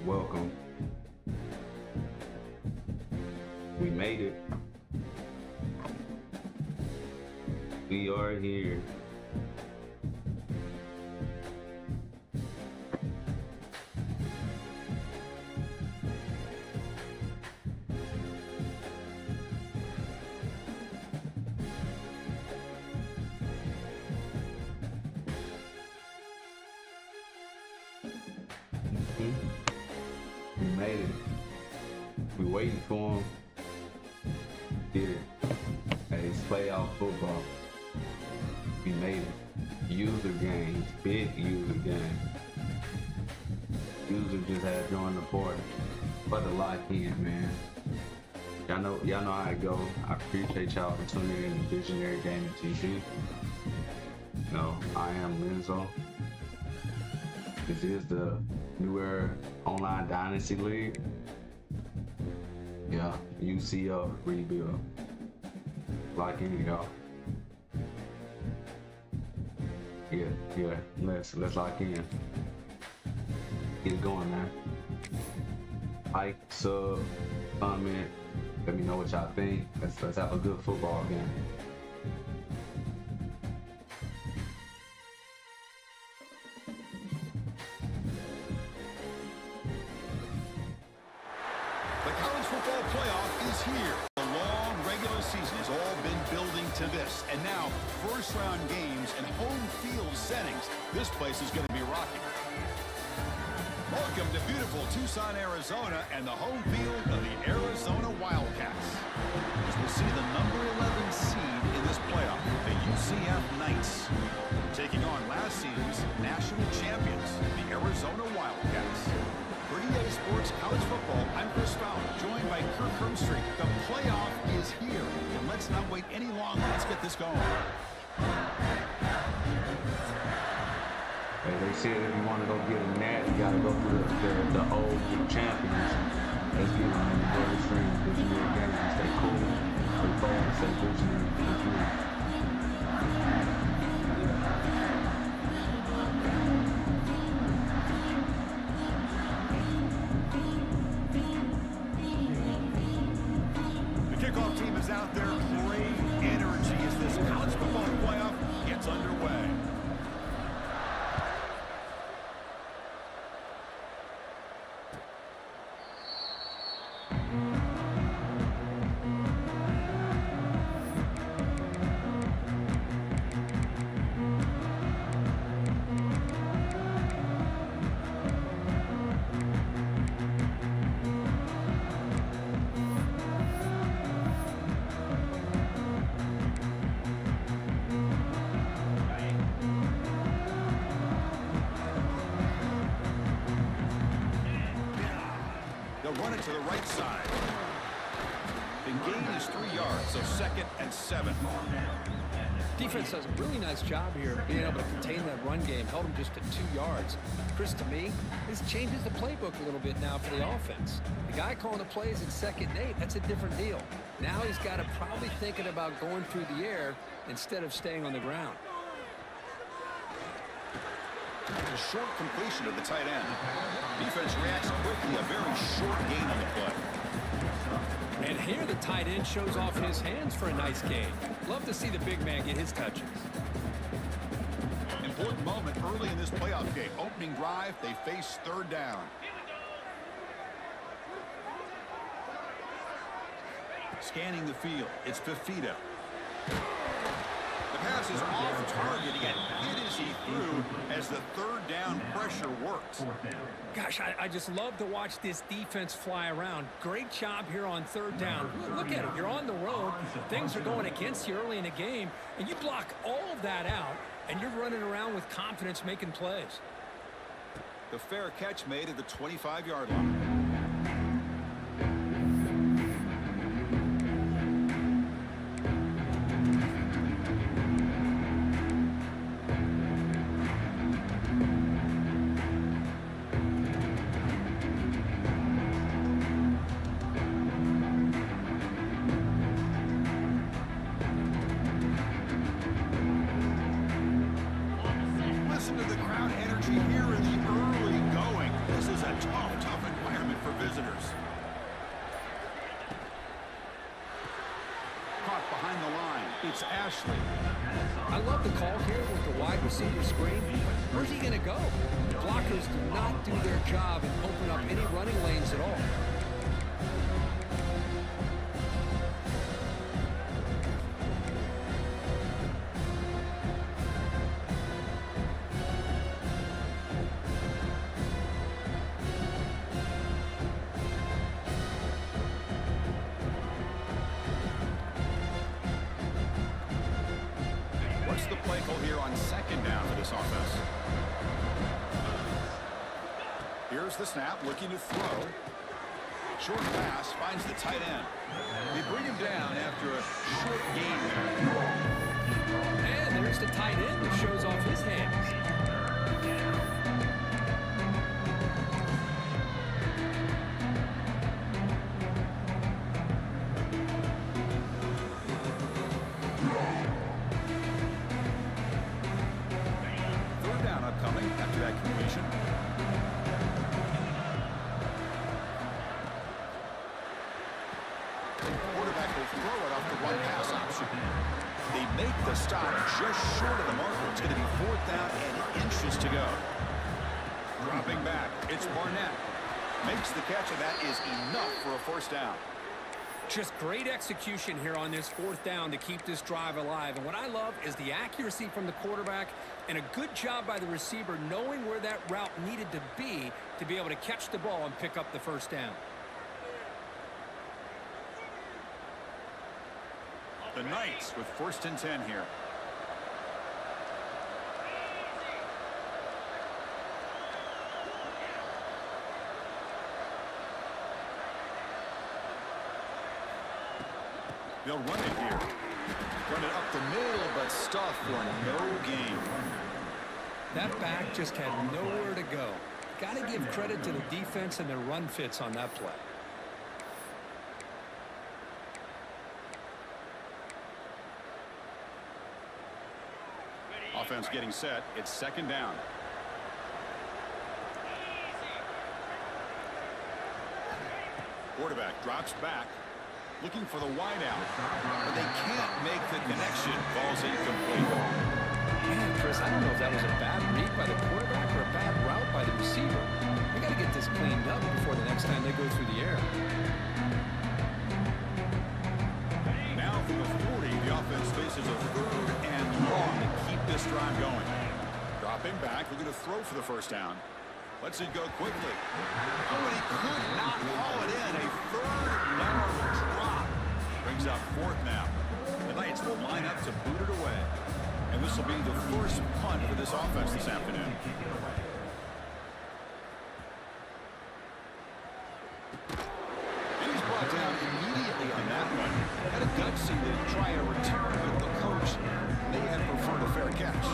Welcome. We made it. We are here. We made it. We waiting for him. Did it. Hey, it's playoff football. We made it. User games. Big user game. User just had joined the party. But the lock in, man. Y'all know how it go. I appreciate y'all for tuning in to ViiSionary Gaming TV. You know, I am Lenzo. This is the new Era Online Dynasty League. Yeah, UCF rebuild. Lock in, y'all. Yeah. Let's lock in. Get it going, man. Like, sub, comment. Let me know what y'all think. Let's have a good football game. Here. The long regular season has all been building to this. And now, first-round games and home field settings. This place is going to be rocking. Welcome to beautiful Tucson, Arizona, and the home field of the Arizona Wildcats. As we'll see the number 11 seed in this playoff, the UCF Knights, taking on last season's national champions, the Arizona Wildcats. For EA Sports College Football, I'm Chris Fowler, joined by Kirk Hermstreet. The playoff is here, and let's not wait any longer. Let's get this going. Hey, they said if you want to go get a nat, you got to go through the old champions. Let's get them in the early stream. ViiSionary games and stay cool. Stay bold, stay ViiSionary. Kickoff team is out there. Great energy as this college football playoff gets underway. Run it to the right side. The gain is 3 yards, so 2nd and 7. Defense does a really nice job here being able to contain that run game. Held him just to 2 yards. Chris, to me, this changes the playbook a little bit now for the offense. The guy calling the plays at 2nd and 8, that's a different deal. Now he's got to probably thinking about going through the air instead of staying on the ground. A short completion of the tight end. Defense reacts quickly, a very short gain on the play. And here the tight end shows off his hands for a nice gain. Love to see the big man get his touches. Important moment early in this playoff game. Opening drive, they face 3rd down. Scanning the field, it's Fafita. The pass is off target, yet hit as he threw as the 3rd down pressure works. Gosh, I just love to watch this defense fly around. Great job here on 3rd down. Look at it. You're on the road. Things are going against you early in the game, and you block all of that out, and you're running around with confidence making plays. The fair catch made at the 25-yard line. Listen to the crowd energy here in the early going. This is a tough environment for visitors. Caught behind the line. It's Ashley. I love the call here with the wide receiver screen. Where's he going to go? Blockers do not do their job and open up any running lanes at all. What's the play call here on second down for this offense? Here's the snap, looking to throw. Short pass, finds the tight end. They bring him down after a short gain there. And there's the tight end that shows off his hands. Third down upcoming after that completion. Quarterback will throw it off the one pass option. They make the stop just short of the marker. It's going to be fourth down and inches to go. Dropping back, it's Barnett. Makes the catch, and that is enough for a first down. Just great execution here on this fourth down to keep this drive alive. And what I love is the accuracy from the quarterback and a good job by the receiver knowing where that route needed to be able to catch the ball and pick up the first down. The Knights with 1st and 10 here. They'll run it here. Run it up the middle, but stuff for no gain. That back just had nowhere to go. Got to give credit to the defense and their run fits on that play. Offense getting set. It's second down. Quarterback drops back, looking for the wideout, but they can't make the connection. Ball's incomplete. Man, Chris, I don't know if that was a bad read by the quarterback or a bad route by the receiver. We got to get this cleaned up before the next time they go through the air. Now from the 40, the offense faces a third and long to keep this drive going. Dropping back, looking to throw for the first down. Lets it go quickly. Oh, and he could not haul it in. A third down drop. Brings up fourth now. The Knights will line up to boot it away. And this will be the first punt for this offense this afternoon. And he's brought down immediately on that one. Had a gutsy to try a return, but the coach may have preferred a fair catch.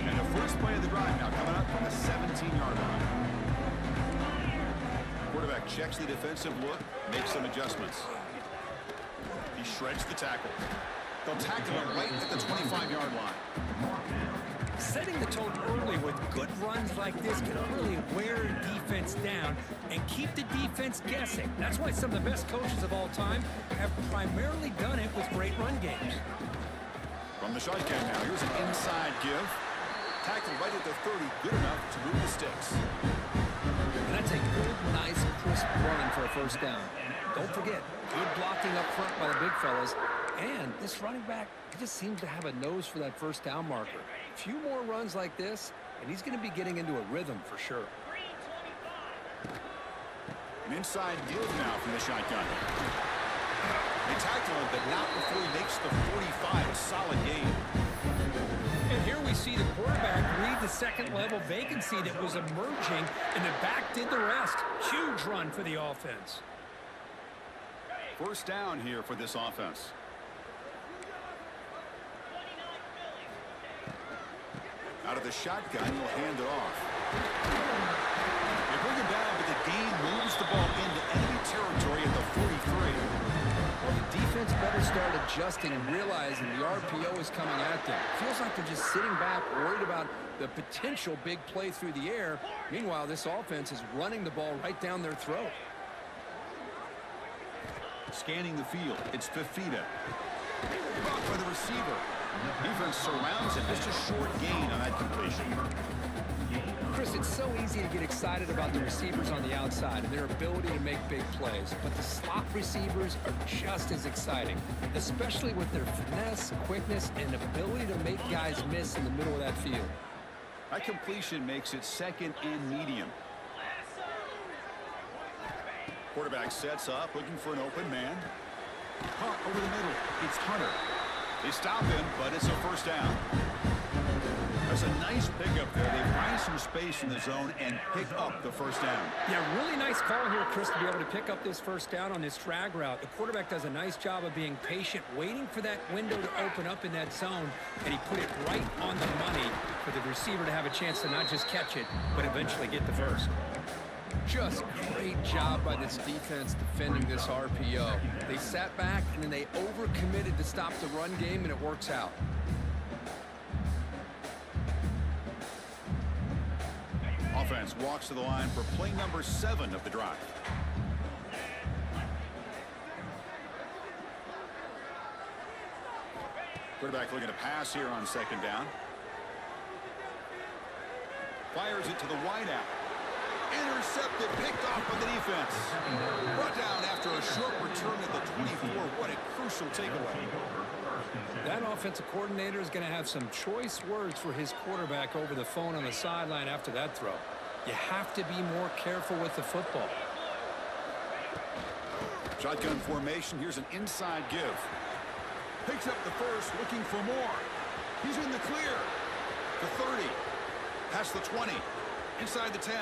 And the first play of the drive now coming up from the 17-yard line. Quarterback checks the defensive look, makes some adjustments. He shreds the tackle. They'll tackle him right at the 25-yard line. Setting the tone early with good runs like this can really wear defense down and keep the defense guessing. That's why some of the best coaches of all time have primarily done it with great run games. From the shotgun now, here's an inside give. Tackled right at the 30, good enough to move the sticks. And that's a good, nice, crisp run for a first down. Don't forget, good blocking up front by the big fellas. And this running back, he just seems to have a nose for that first down marker. A few more runs like this, and he's going to be getting into a rhythm for sure. An inside give now from the shotgun. They tackle him, but not before he makes the 45. A solid gain. And here we see the quarterback read the second-level vacancy that was emerging, and the back did the rest. Huge run for the offense. First down here for this offense. Out of the shotgun, he'll hand it off. adjusting and realizing the RPO is coming at them. Feels like they're just sitting back, worried about the potential big play through the air. Meanwhile, this offense is running the ball right down their throat. Scanning the field, it's Fifita. Blocked by the receiver. Defense surrounds him. Just a short gain on that completion. Chris, it's so easy to get excited about the receivers on the outside and their ability to make big plays, but the slot receivers are just as exciting, especially with their finesse, quickness, and ability to make guys miss in the middle of that field. That completion makes it second and medium. Quarterback sets up, looking for an open man. Caught over the middle. It's Hunter. They stop him, but it's a first down. There's a nice pickup there. They find some space in the zone and pick up the first down. Yeah, really nice call here, Chris, to be able to pick up this first down on this drag route. The quarterback does a nice job of being patient, waiting for that window to open up in that zone, and he put it right on the money for the receiver to have a chance to not just catch it, but eventually get the first. Just great job by this defense defending this RPO. They sat back, and then they overcommitted to stop the run game, and it works out. Offense walks to the line for play number 7 of the drive. Quarterback looking to pass here on second down. Fires it to the wideout. Intercepted, picked off by the defense. Brought down after a short return at the 24. What a crucial takeaway. That offensive coordinator is going to have some choice words for his quarterback over the phone on the sideline after that throw. You have to be more careful with the football. Shotgun formation. Here's an inside give. Picks up the first, looking for more. He's in the clear. The 30. Past the 20. Inside the 10.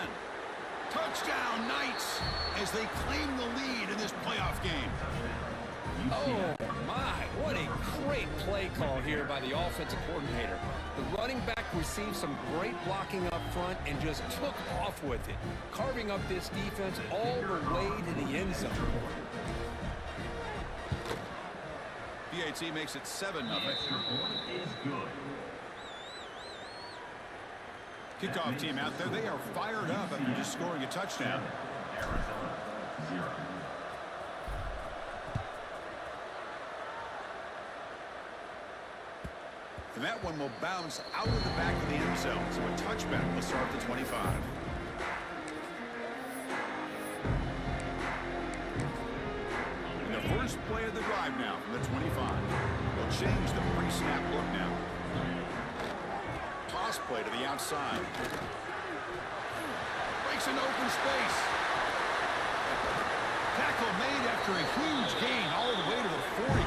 Touchdown, Knights, as they claim the lead in this playoff game. Oh, my. What a great play call here by the offensive coordinator. The running back received some great blocking up front and just took off with it, carving up this defense all the way to the end zone. PAT makes it 7-0. Kickoff team out there. They are fired up after just scoring a touchdown. And that one will bounce out of the back of the end zone. So a touchback will start the 25. And the first play of the drive now from the 25. They'll change the pre-snap look now. Toss play to the outside. Breaks an open space. Tackle made after a huge gain all the way to the 40.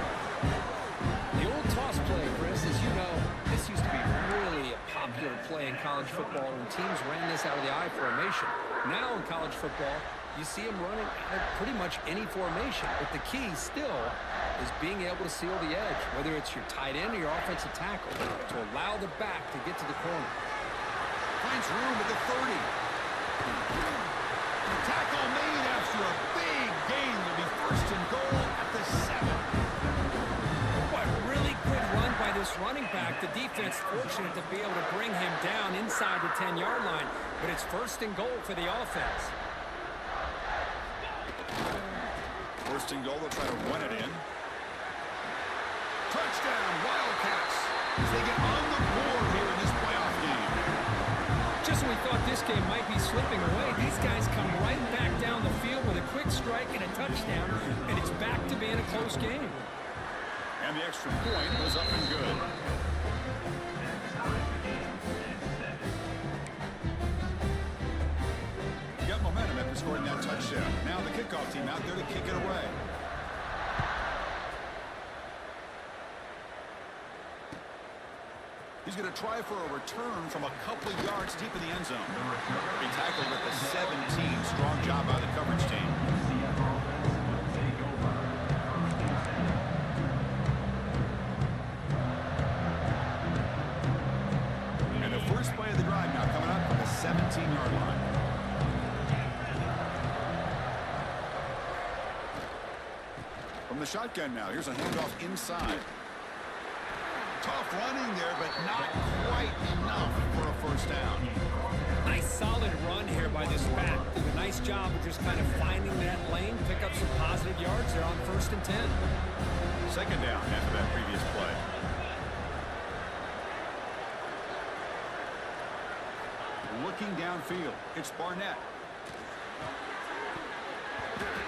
The old toss play, Chris, as you know, this used to be really a popular play in college football when teams ran this out of the I formation. Now in college football, you see them running at pretty much any formation, but the key still is being able to seal the edge, whether it's your tight end or your offensive tackle, to allow the back to get to the corner. Finds room at the 30. Tackle made after a big gain. Will be first and goal at the 7. What a really good run by this running back. The defense fortunate to be able to bring him down inside the 10-yard line, but it's first and goal for the offense. First and goal, they'll try to run it in. Touchdown, Wildcats, as they get on the board here in this playoff game. Just when we thought this game might be slipping away, these guys come right back down the field with a quick strike and a touchdown, and it's back to being a close game. And the extra point was up and good. Got momentum after scoring that touchdown. Now the kickoff team out there to kick it away. He's going to try for a return from a couple of yards deep in the end zone. He tackled at the 17. Strong job by the coverage team. And the first play of the drive now coming up from the 17-yard line. From the the shotgun now. Here's a handoff inside. Tough running there, but not quite enough for a first down. Nice solid run here by this back. Did a nice job of just kind of finding that lane, pick up some positive yards there on 1st and 10. Second down after that previous play. Looking downfield, it's Barnett.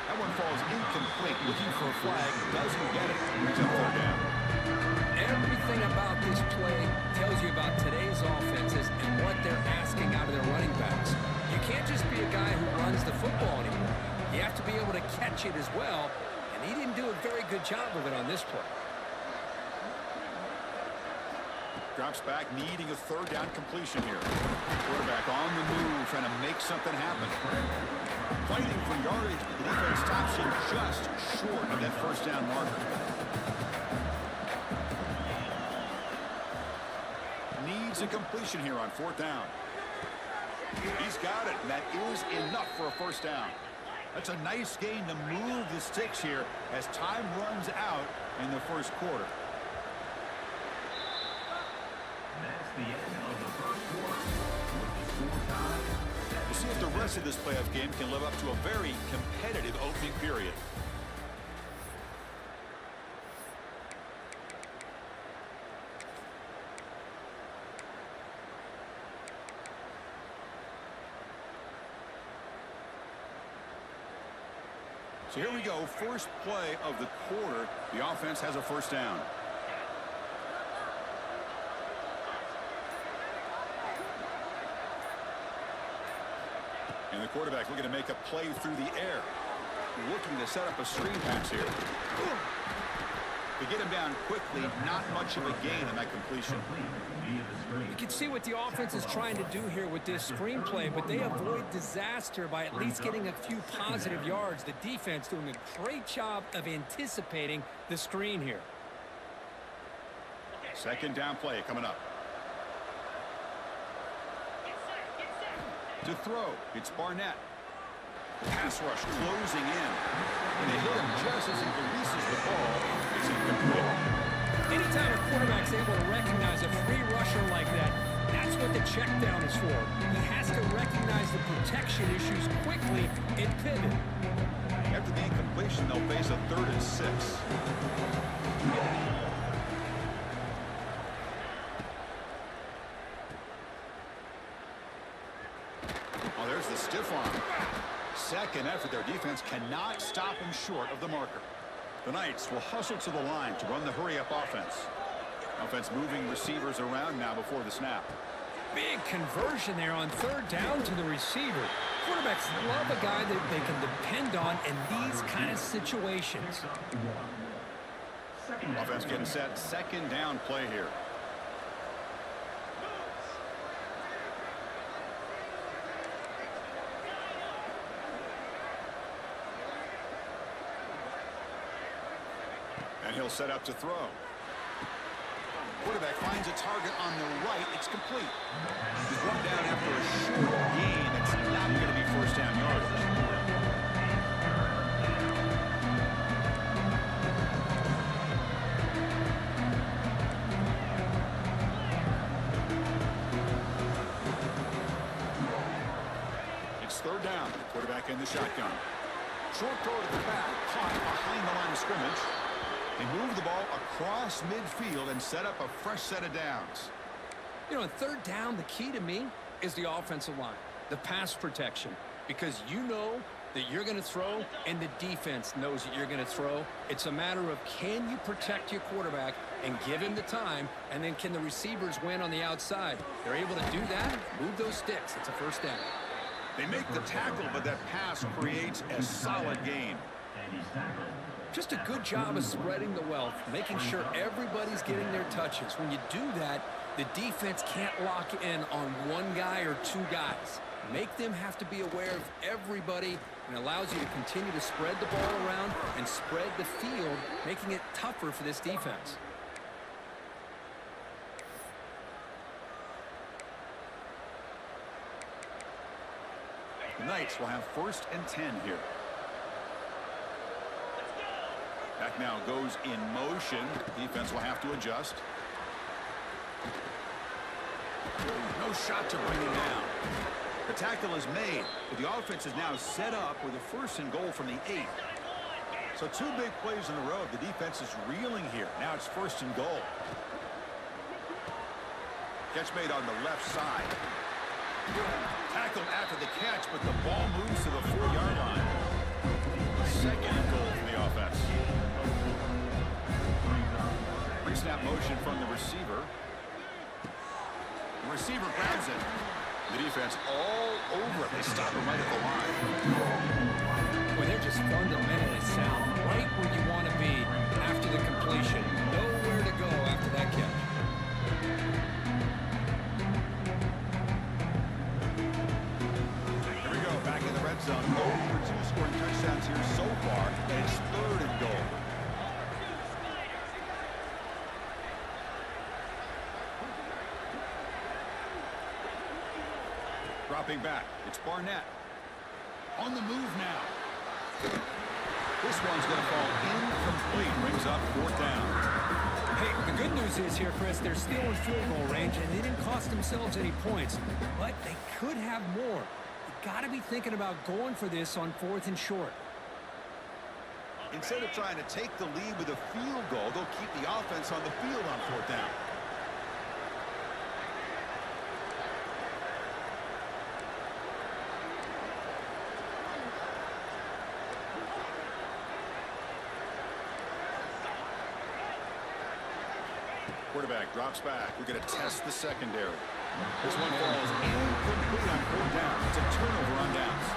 That one falls incomplete. Looking for a flag, doesn't get it. Brings up 3rd down. Everything about this play tells you about today's offenses and what they're asking out of their running backs. You can't just be a guy who runs the football anymore. You have to be able to catch it as well, and he didn't do a very good job of it on this play. Drops back, needing a 3rd down completion here. Quarterback on the move, trying to make something happen. Fighting for yardage, but the defense stops him just short of that 1st down marker. Needs a completion here on 4th down. He's got it, and that is enough for a 1st down. That's a nice gain to move the sticks here as time runs out in the 1st quarter. That's the end of the 1st quarter. With the score tied. We'll see if the rest of this playoff game can live up to a very competitive opening period. So here we go, first play of the quarter. The offense has a 1st down. And the quarterback looking to make a play through the air. Looking to set up a screen pass here. To get him down quickly, not much of a gain on that completion. You can see what the offense is trying to do here with this screenplay, but they avoid disaster by at least getting a few positive yards. The defense doing a great job of anticipating the screen here. Second down play coming up. To throw, it's Barnett. Pass rush closing in. And they hit him just as he releases the ball. It's incomplete. Anytime a quarterback's able to recognize a free rusher like that, that's what the check down is for. He has to recognize the protection issues quickly and pivot. After the incompletion, they'll face a 3rd and 6. Oh, there's the stiff arm. Second effort, their defense cannot stop him short of the marker. The Knights will hustle to the line to run the hurry-up offense. Offense moving receivers around now before the snap. Big conversion there on 3rd down to the receiver. Quarterbacks love a guy that they can depend on in these kind of situations. Offense getting set. Second down play here. And he'll set up to throw. Quarterback finds a target on the right. It's complete. He's brought down after a short gain. It's not going to be 1st down yardage. It's 3rd down. Quarterback in the shotgun. Short throw to the back. Caught behind the line of scrimmage. They move the ball across midfield and set up a fresh set of downs. You know, on 3rd down, the key to me is the offensive line, the pass protection, because you know that you're going to throw and the defense knows that you're going to throw. It's a matter of can you protect your quarterback and give him the time, and then can the receivers win on the outside? They're able to do that, move those sticks. It's a 1st down. They make the tackle, but that pass creates a solid gain. Just a good job of spreading the wealth, making sure everybody's getting their touches. When you do that, the defense can't lock in on one guy or 2 guys. Make them have to be aware of everybody, and allows you to continue to spread the ball around and spread the field, making it tougher for this defense. The Knights will have 1st and 10 here. Back now goes in motion. Defense will have to adjust. No shot to bring him down. The tackle is made, but the offense is now set up with a 1st and goal from the 8. So 2 big plays in a row. The defense is reeling here. Now it's 1st and goal. Catch made on the left side. Tackled after the catch, but the ball moves to the 4-yard line. 2nd and goal for the offense. Pre-snap motion from the receiver. The receiver grabs it. The defense all over it. They stop him right at the line. Boy, they're just fundamentally sound. Right where you want to be after the completion. Nowhere to go after that catch. Here we go, back in the red zone. 0 for 2 scoring touchdowns here so far, and it's 3rd and goal. Dropping back, it's Barnett. On the move now. This one's going to fall incomplete. Brings up 4th down. Hey, the good news is here, Chris, they're still in field goal range, and they didn't cost themselves any points. But they could have more. You got to be thinking about going for this on 4th and short. Instead of trying to take the lead with a field goal, they'll keep the offense on the field on 4th down. Quarterback drops back. We're going to test the secondary. This one falls incomplete on 4th down. It's a turnover on downs.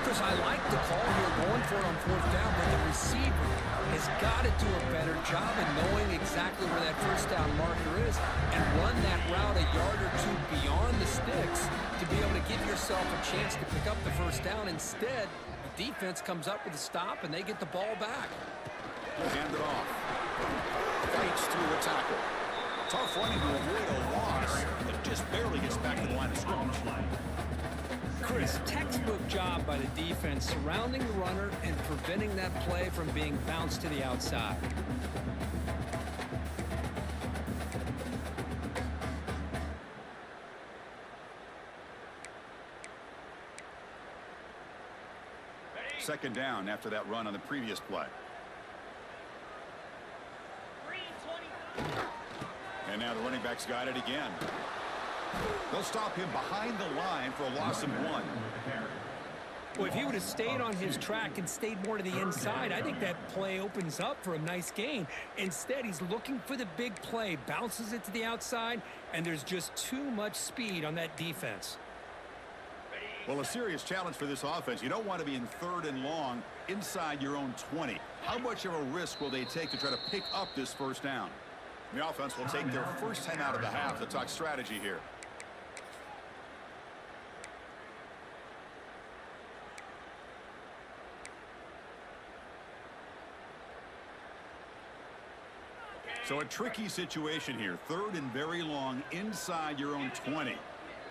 Chris, I like the call here going for it on 4th down, but the receiver has got to do a better job of knowing exactly where that 1st down marker is and run that route a yard or 2 beyond the sticks to be able to give yourself a chance to pick up the 1st down. Instead, the defense comes up with a stop and they get the ball back. Hand it off. Fights through a tackle. Tough running to avoid a loss. It just barely gets back to the line of scrimmage. Chris, textbook job by the defense surrounding the runner and preventing that play from being bounced to the outside. Second down after that run on the previous play. And now the running back's got it again. They'll stop him behind the line for a loss of 1. Well, if he would have stayed on his track and stayed more to the inside, I think that play opens up for a nice gain. Instead, he's looking for the big play, bounces it to the outside, and there's just too much speed on that defense. Well, a serious challenge for this offense. You don't want to be in 3rd and long inside your own 20. How much of a risk will they take to try to pick up this 1st down? The offense will take their first 10 out of the half to talk strategy here. So a tricky situation here. 3rd and very long inside your own 20.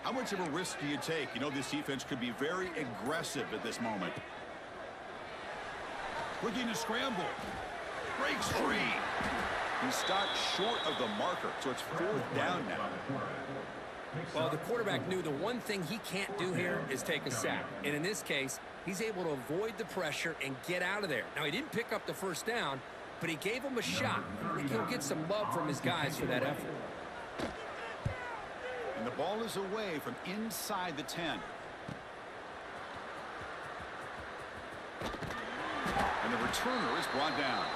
How much of a risk do you take? You know, this defense could be very aggressive at this moment. Looking to scramble. Breaks free. He stopped short of the marker, so it's 4th down now. Well, the quarterback knew the one thing he can't do here is take a sack. And in this case, he's able to avoid the pressure and get out of there. Now, he didn't pick up the 1st down, but he gave him a shot. I think he'll get some love from his guys for that effort. And the ball is away from inside the 10. And the returner is brought down.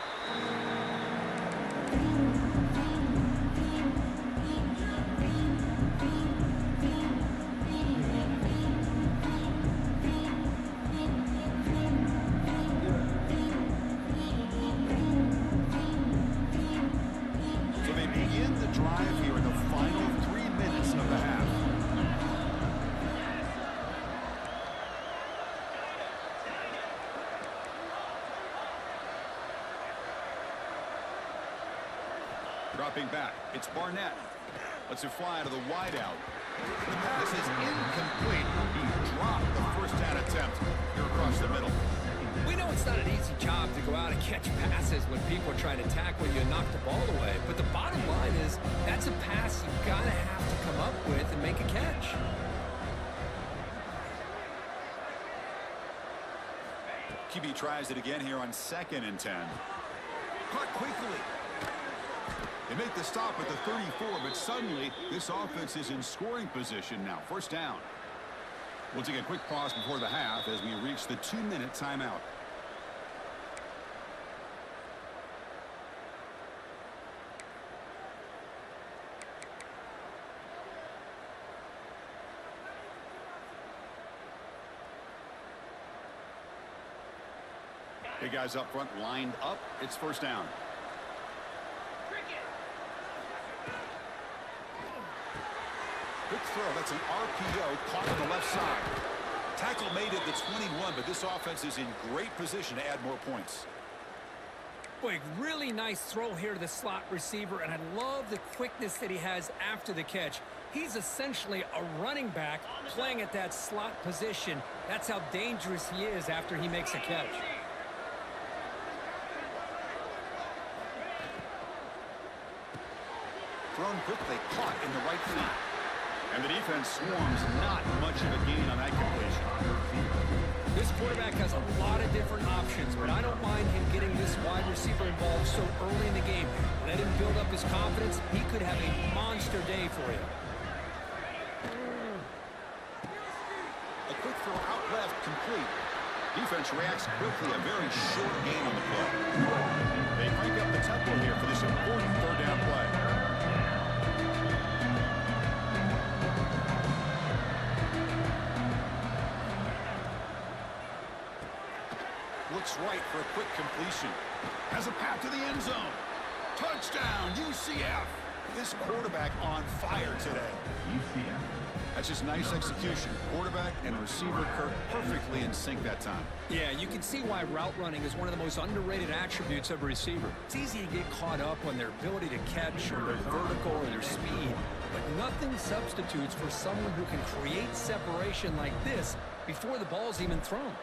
So they begin the drive here in the final 3 minutes of the half. Dropping back, it's Barnett. Lets it fly to the wideout. The pass is incomplete. He dropped the 1st down attempt here across the middle. We know it's not an easy job to go out and catch passes when people are trying to tackle you and knock the ball away. But the bottom line is that's a pass you got to have to come up with and make a catch. QB tries it again here on 2nd and 10. Caught quickly. They make the stop at the 34, but suddenly this offense is in scoring position now. First down. We'll take a quick pause before the half as we reach the 2-minute timeout. Hey, guys up front lined up. It's first down. Quick throw. That's an RPO caught on the left side. Tackle made at the 21, but this offense is in great position to add more points. Boy, really nice throw here to the slot receiver, and I love the quickness that he has after the catch. He's essentially a running back playing at that slot position. That's how dangerous he is after he makes a catch. Thrown quickly, caught in the right feet. And the defense swarms, not much of a gain on that completion. This quarterback has a lot of different options, but I don't mind him getting this wide receiver involved so early in the game. Let him build up his confidence. He could have a monster day for you. A quick throw out left, complete. Defense reacts quickly, a very short gain on the play. They crank up the tempo here for this important third down play. Looks right for a quick completion. Has a path to the end zone. Touchdown, UCF. This quarterback on fire today. UCF. That's just nice execution. Quarterback and receiver Kirk perfectly in sync that time. Yeah, you can see why route running is one of the most underrated attributes of a receiver. It's easy to get caught up on their ability to catch or their vertical or their speed, but nothing substitutes for someone who can create separation like this before the ball's even thrown.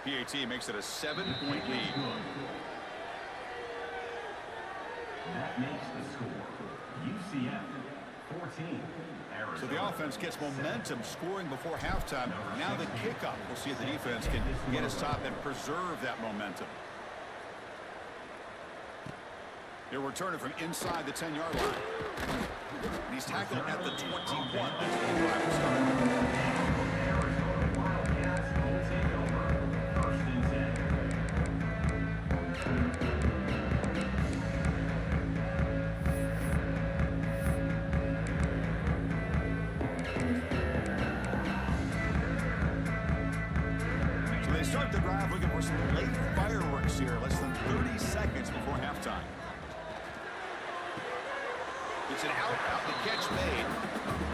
PAT makes it a 7-point lead. That makes the score UCF 14. Arizona. So the offense gets momentum scoring before halftime. Now the kickoff. We'll see if the defense can get a stop and preserve that momentum. They're returning from inside the 10-yard line. And he's tackled at the 21. That's where the drive will start. Start the drive looking for some late fireworks here, less than 30 seconds before halftime. It's an out, the catch made,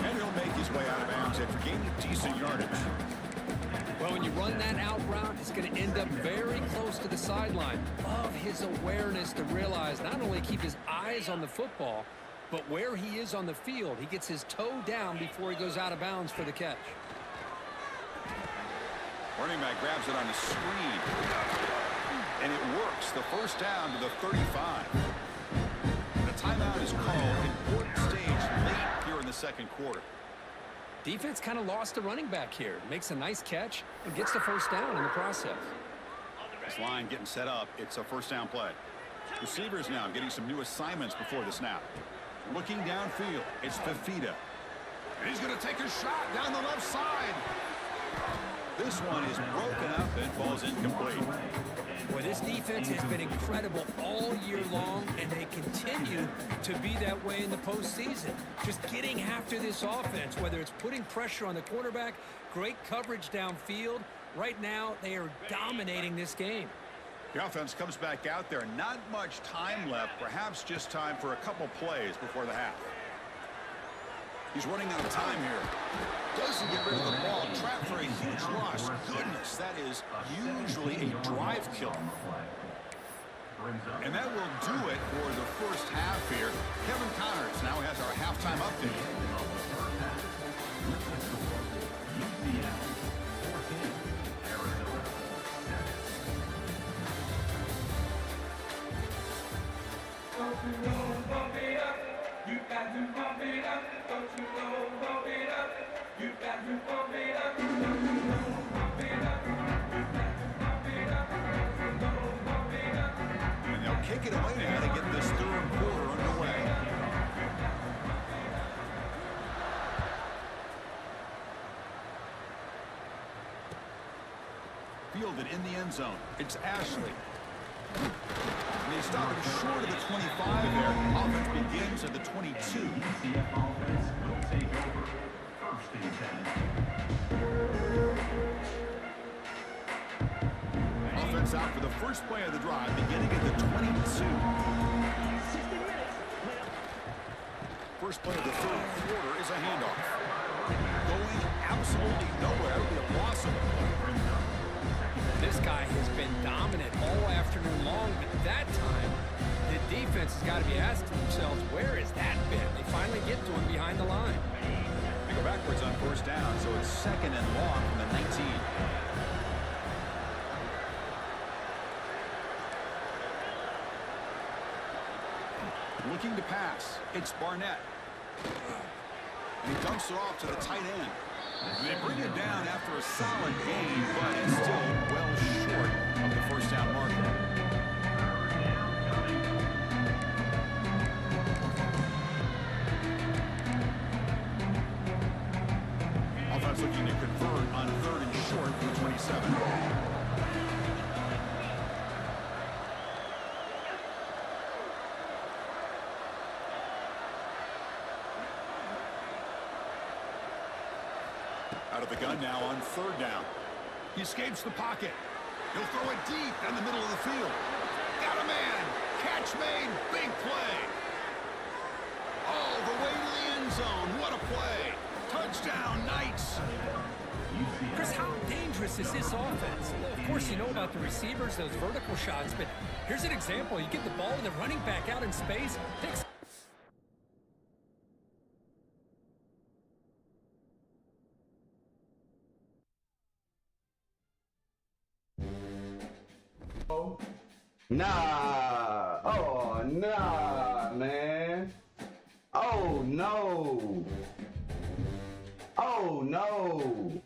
and he'll make his way out of bounds after gaining decent yardage. Well, when you run that out route, it's going to end up very close to the sideline. Love his awareness to realize not only keep his eyes on the football, but where he is on the field. He gets his toe down before he goes out of bounds for the catch. Running back grabs it on the screen. And it works. The first down to the 35. The timeout is called. Important stage late here in the second quarter. Defense kind of lost the running back here. Makes a nice catch and gets the first down in the process. This line getting set up. It's a first down play. Receivers now getting some new assignments before the snap. Looking downfield. It's Fafita. And he's going to take a shot down the left side. This one is broken up and falls incomplete. Boy, this defense has been incredible all year long, and they continue to be that way in the postseason. Just getting after this offense, whether it's putting pressure on the quarterback, great coverage downfield. Right now, they are dominating this game. The offense comes back out there. Not much time left, perhaps just time for a couple plays before the half. He's running out of time here. Doesn't get rid of the ball. Trapped for a huge loss. Goodness, that is usually a drive killer. And that will do it for the first half here. Kevin Connors now has our halftime update. take it away now to get this third quarter underway. Fielded in the end zone. It's Ashley. And they stop it short of the 25 there. Offense begins at the 22. UCF offense will take over. First and 10. Offense out for the first play of the drive, beginning at the 22. First play of the third quarter is a handoff. Going absolutely nowhere with a loss of it. This guy has been dominant all afternoon long, but that time, the defense has got to be asking themselves, where has that been? They finally get to him behind the line. They go backwards on first down, so it's second and long from the 19. Looking to pass. It's Barnett. And he dumps it off to the tight end. And they bring it down after a solid gain, but it's still well short of the first down marker. Offense looking to convert on third and short from the 27. Out of the gun now on third down. He escapes the pocket. He'll throw it deep down the middle of the field. Got a man. Catch made. Big play. All the way to the end zone. What a play. Touchdown, Knights. Chris, how dangerous is this offense? Well, of course, you know about the receivers, those vertical shots, but here's an example. You get the ball with the running back out in space, takes Nah. Oh, nah, man. Oh, no. Oh, no.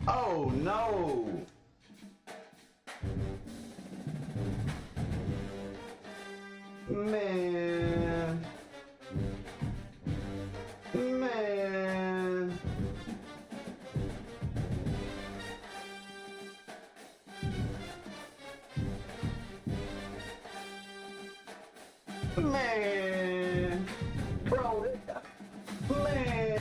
Oh, no. Man. Man. Man, bro, man.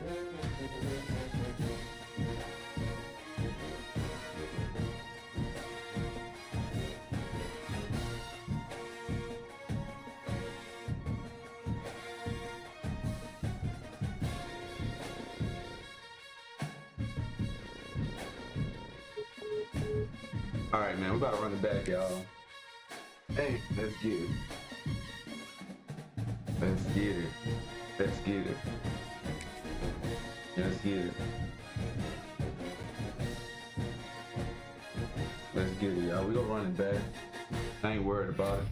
All right, man, we about to run it back, y'all. Hey, let's get it. Let's get it. Let's get it. Let's get it. Let's get it, y'all. We gonna run it back. I ain't worried about it.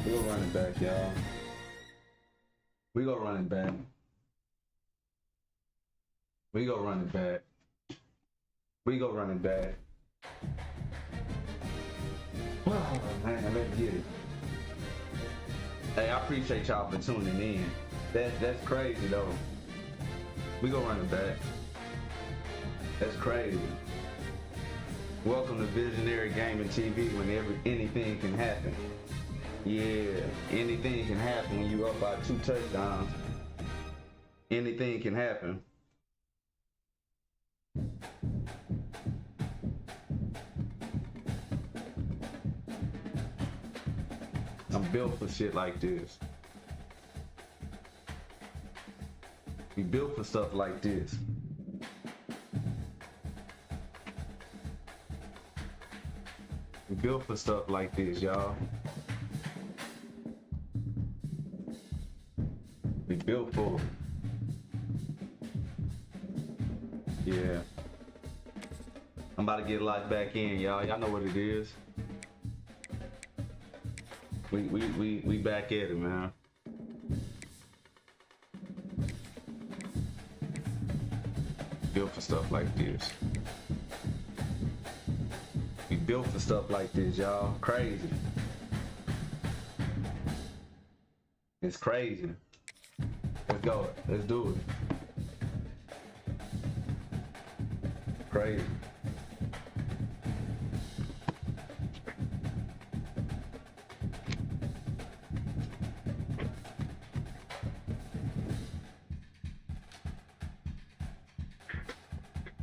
We gonna run it back, y'all. We gonna run it back. We gonna run it back. We gonna run it back. Oh, man, let's get it. Hey, I appreciate y'all for tuning in. That's crazy though. We gonna run it back. That's crazy. Welcome to Visionary Gaming TV, when anything can happen. Yeah, anything can happen when you up by 2 touchdowns. Anything can happen. I'm built for shit like this. We built for stuff like this. We built for stuff like this, y'all. We built for it. Yeah. I'm about to get locked back in, y'all. Y'all know what it is. We back at it, man. Built for stuff like this. We built for stuff like this, y'all. Crazy. It's crazy. Let's go. Let's do it. Crazy.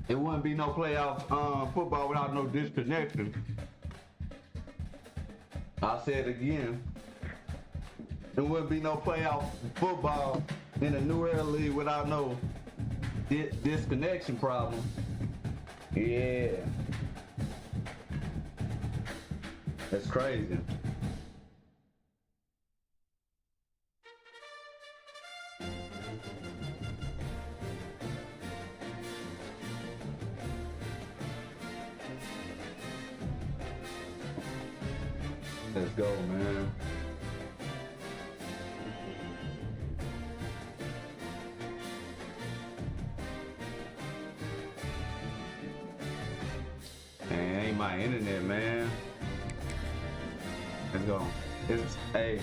It wouldn't be no playoff football without no disconnection. I'll say it again. There wouldn't be no playoff football in the New Era League without no disconnection problem. Yeah. That's crazy. Let's go, man. Man, ain't my internet, man. Let's go. Hey,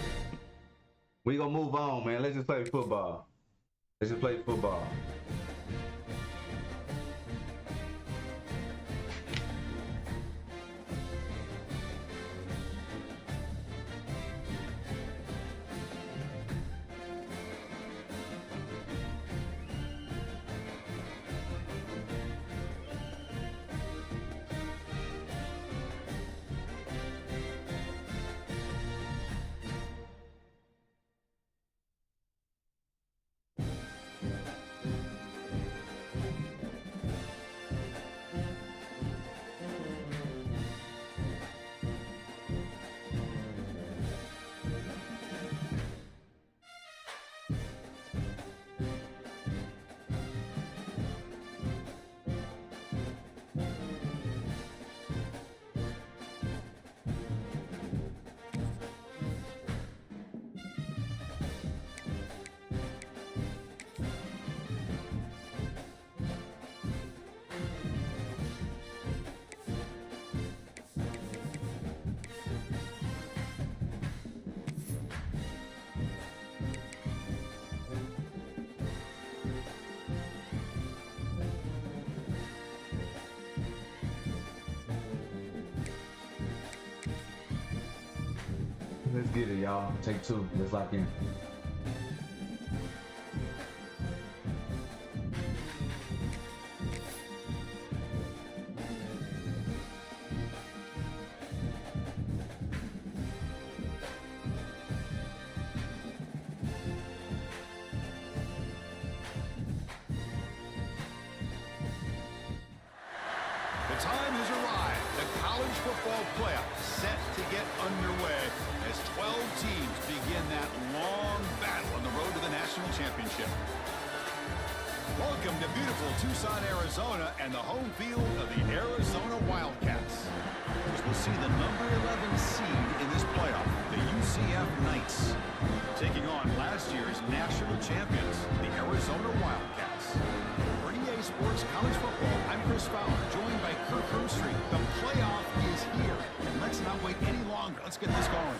we gonna move on, man. Let's just play football. Let's just play football. Let's get it, y'all. Take two. Let's lock in. The time has arrived. The college football playoff set to get underway as 12 teams begin that long battle on the road to the national championship. Welcome to beautiful Tucson, Arizona, and the home field of the Arizona Wildcats. As we'll see the number 11 seed in this playoff, the UCF Knights, taking on last year's national champions, the Arizona Wildcats. For EA Sports College Football, I'm Chris Fowler, joined by Kirk Herbstreit. The playoff is here, and let's not wait any longer. Let's get this going.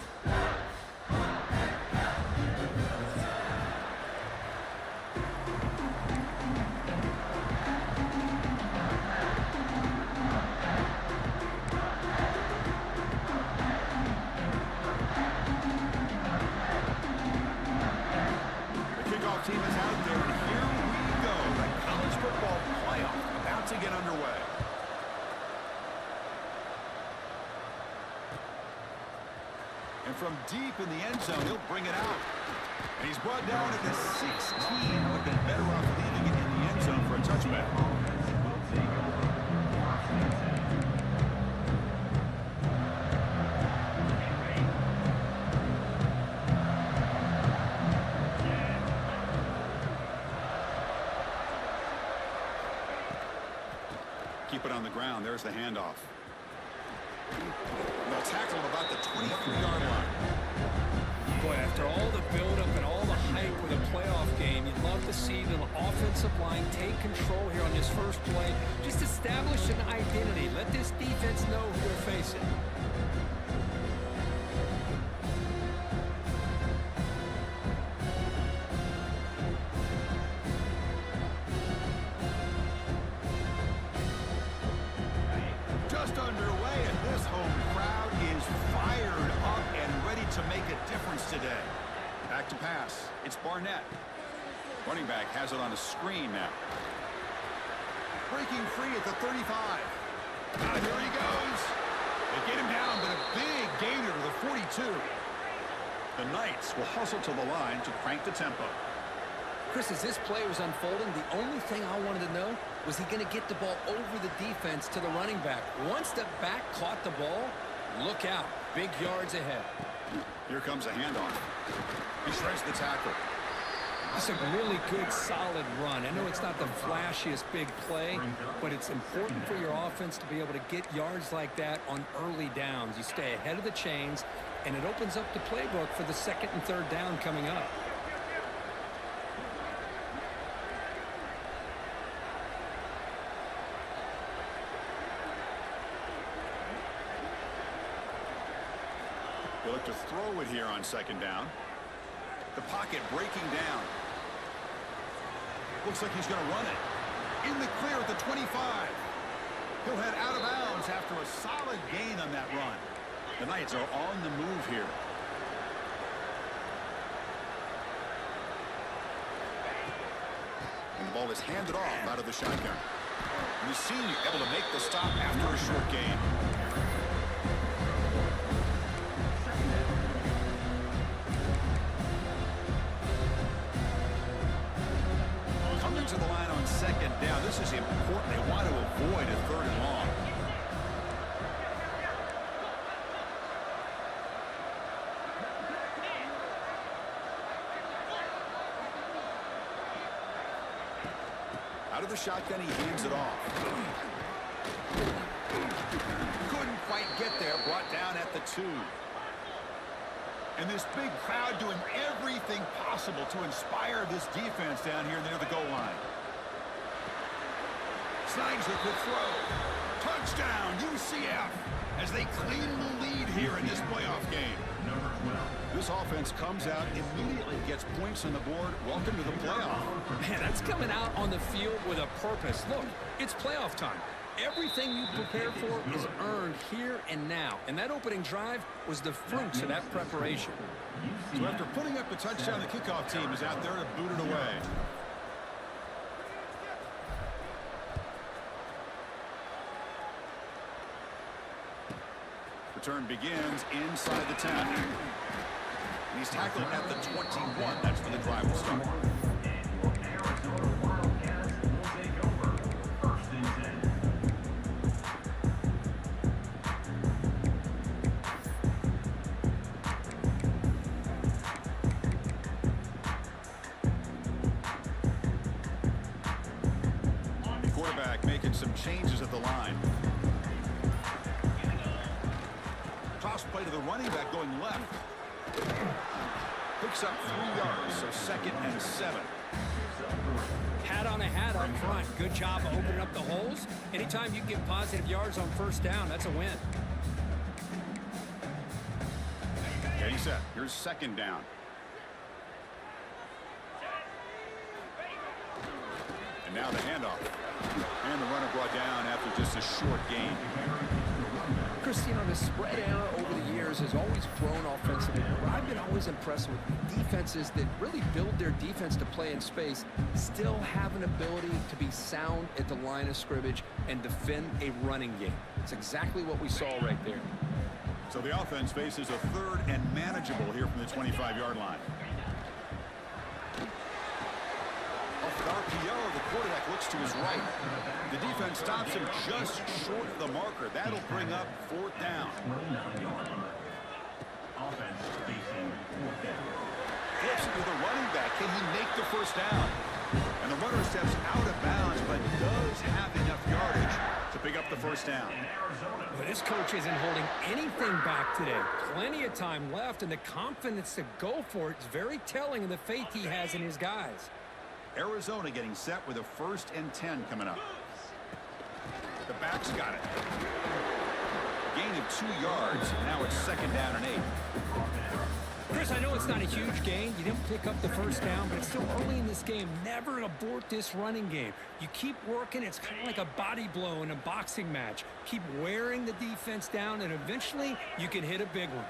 Team is out there, and here we go. The college football playoff about to get underway. And from deep in the end zone, he'll bring it out. And he's brought down at the 16. Would have been better off leaving it in the end zone for a touchback. Keep it on the ground. There's the handoff. They'll tackle him about the 23-yard line. Boy, after all the buildup and all the hype with a playoff game, you'd love to see the offensive line take control here on this first play. Just establish an identity. Let this defense know who they're facing. Just underway, and this home crowd is fired up and ready to make a difference today. Back to pass. It's Barnett. Running back has it on a screen now. Breaking free at the 35. Here he goes. They get him down, but a big gainer to the 42. The Knights will hustle to the line to crank the tempo. Chris, as this play was unfolding, the only thing I wanted to know was he going to get the ball over the defense to the running back. Once the back caught the ball, look out. Big yards ahead. Here comes a handoff. He shreds the tackle. It's a really good, solid run. I know it's not the flashiest big play, but it's important for your offense to be able to get yards like that on early downs. You stay ahead of the chains, and it opens up the playbook for the second and third down coming up. They'll look to throw it here on second down. The pocket breaking down. Looks like he's going to run it. In the clear at the 25. He'll head out of bounds after a solid gain on that run. The Knights are on the move here. And the ball is handed off out of the shotgun. And the senior able to make the stop after a short gain. To the line on second down. This is important. They want to avoid a third and long. Out of the shotgun, he hands it off. Couldn't quite get there. Brought down at the 2. And this big crowd doing everything possible to inspire this defense down here near the goal line. Snags a good throw. Touchdown, UCF, as they claim the lead here in this playoff game. This offense comes out immediately, gets points on the board. Welcome to the playoff. Man, that's coming out on the field with a purpose. Look, it's playoff time. Everything you prepare for is earned here and now. And that opening drive was the fruits of that preparation. So after putting up the touchdown, the kickoff team is out there to boot it away. Return begins inside the 10. And he's tackled at the 21. That's when the drive will start. The quarterback making some changes at the line. Toss play to the running back going left. Picks up 3 yards, so 2nd and 7. Hat on a hat up front. Good job of opening up the holes. Anytime you get positive yards on first down, that's a win. Ready, set. Here's 2nd down. And now the handoff. And the runner brought down after just a short gain. Chris, you know, the spread era over the years has always grown offensively. But I've been always impressed with defenses that really build their defense to play in space, still have an ability to be sound at the line of scrimmage and defend a running game. It's exactly what we saw right there. So the offense faces a 3rd and manageable here from the 25-yard line. Off the RPO, the quarterback looks to his right. The defense stops him just short of the marker. That'll bring up 4th down. Offense facing 4th down. Flips it to the running back. Can he make the first down? And the runner steps out of bounds, but does have enough yardage to pick up the first down. But this coach isn't holding anything back today. Plenty of time left, and the confidence to go for it is very telling of the faith he has in his guys. Arizona getting set with a 1st and 10 coming up. The back's got it. Gain of 2 yards. Now it's 2nd down and 8. Chris, I know it's not a huge gain. You didn't pick up the first down, but it's still early in this game. Never abort this running game. You keep working. It's kind of like a body blow in a boxing match. Keep wearing the defense down, and eventually you can hit a big one.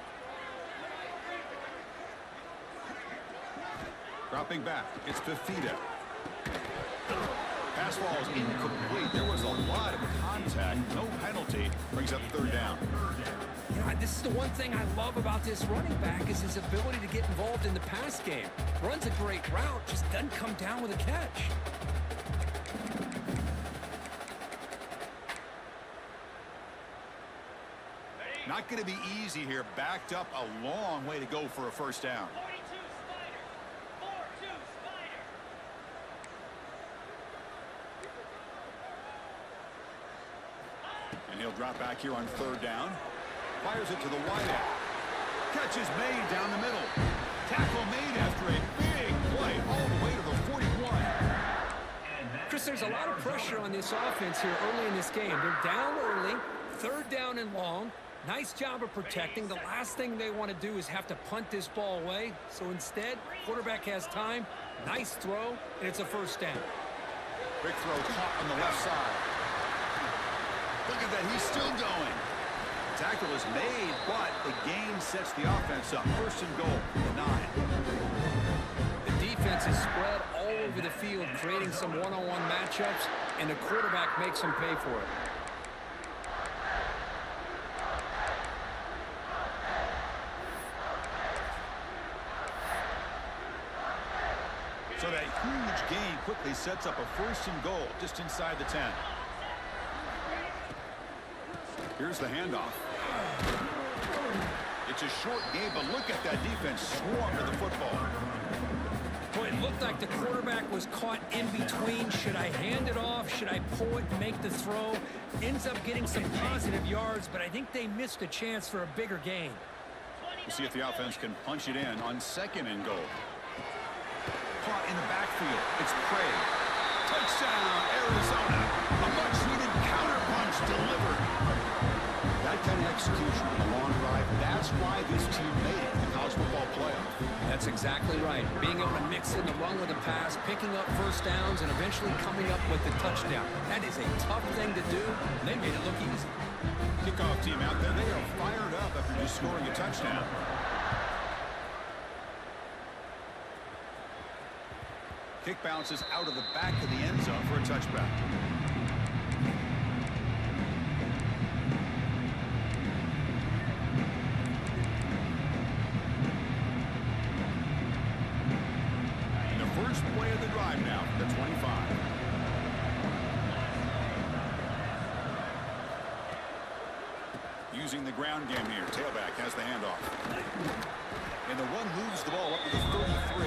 Dropping back. It's Fafita. Pass ball is incomplete. There was a lot of contact. No penalty. Brings up 3rd down. You know, this is the one thing I love about this running back is his ability to get involved in the pass game. Runs a great route, just doesn't come down with a catch. Not going to be easy here. Backed up a long way to go for a first down. And he'll drop back here on 3rd down. Fires it to the wideout. Catch is made down the middle. Tackle made after a big play all the way to the 41. Chris, there's a lot of pressure on this offense here early in this game. They're down early, 3rd down and long. Nice job of protecting. The last thing they want to do is have to punt this ball away. So instead, quarterback has time. Nice throw, and it's a first down. Quick throw caught on the left side. Look at that, he's still going. Tackle is made, but the gain sets the offense up. 1st and goal, the 9. The defense is spread all over the field, creating some one-on-one matchups, and the quarterback makes them pay for it. So that huge gain quickly sets up a 1st and goal just inside the 10. Here's the handoff. It's a short game, but look at that defense swarm to the football. Boy, it looked like the quarterback was caught in between. Should I hand it off? Should I pull it and make the throw? Ends up getting some positive yards, but I think they missed a chance for a bigger gain. We'll see if the offense can punch it in on 2nd and goal. Caught in the backfield. It's Craig. Touchdown, Arizona. A much-needed counterpunch delivered. That kind of execution on the long drive, that's why this team made it in the college football playoff. That's exactly right. Being able to mix in the run with the pass, picking up first downs, and eventually coming up with the touchdown. That is a tough thing to do, team out there, they are fired up after just scoring a touchdown. Kick bounces out of the back of the end zone for a touchback. And the first play of the drive now, the 25. Using the ground game here. Tailback has the handoff. And the one moves the ball up to the 33.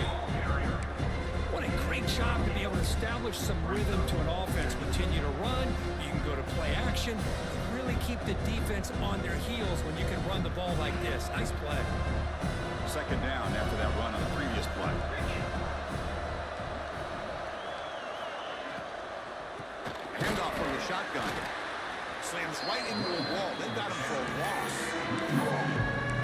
What a great job to be able to establish some rhythm to an offense. Continue to run. You can go to play action. Really keep the defense on their heels when you can run the ball like this. Nice play. Second down after that run on the previous play. Handoff from the shotgun. Slams right into a wall. They've got him for a loss.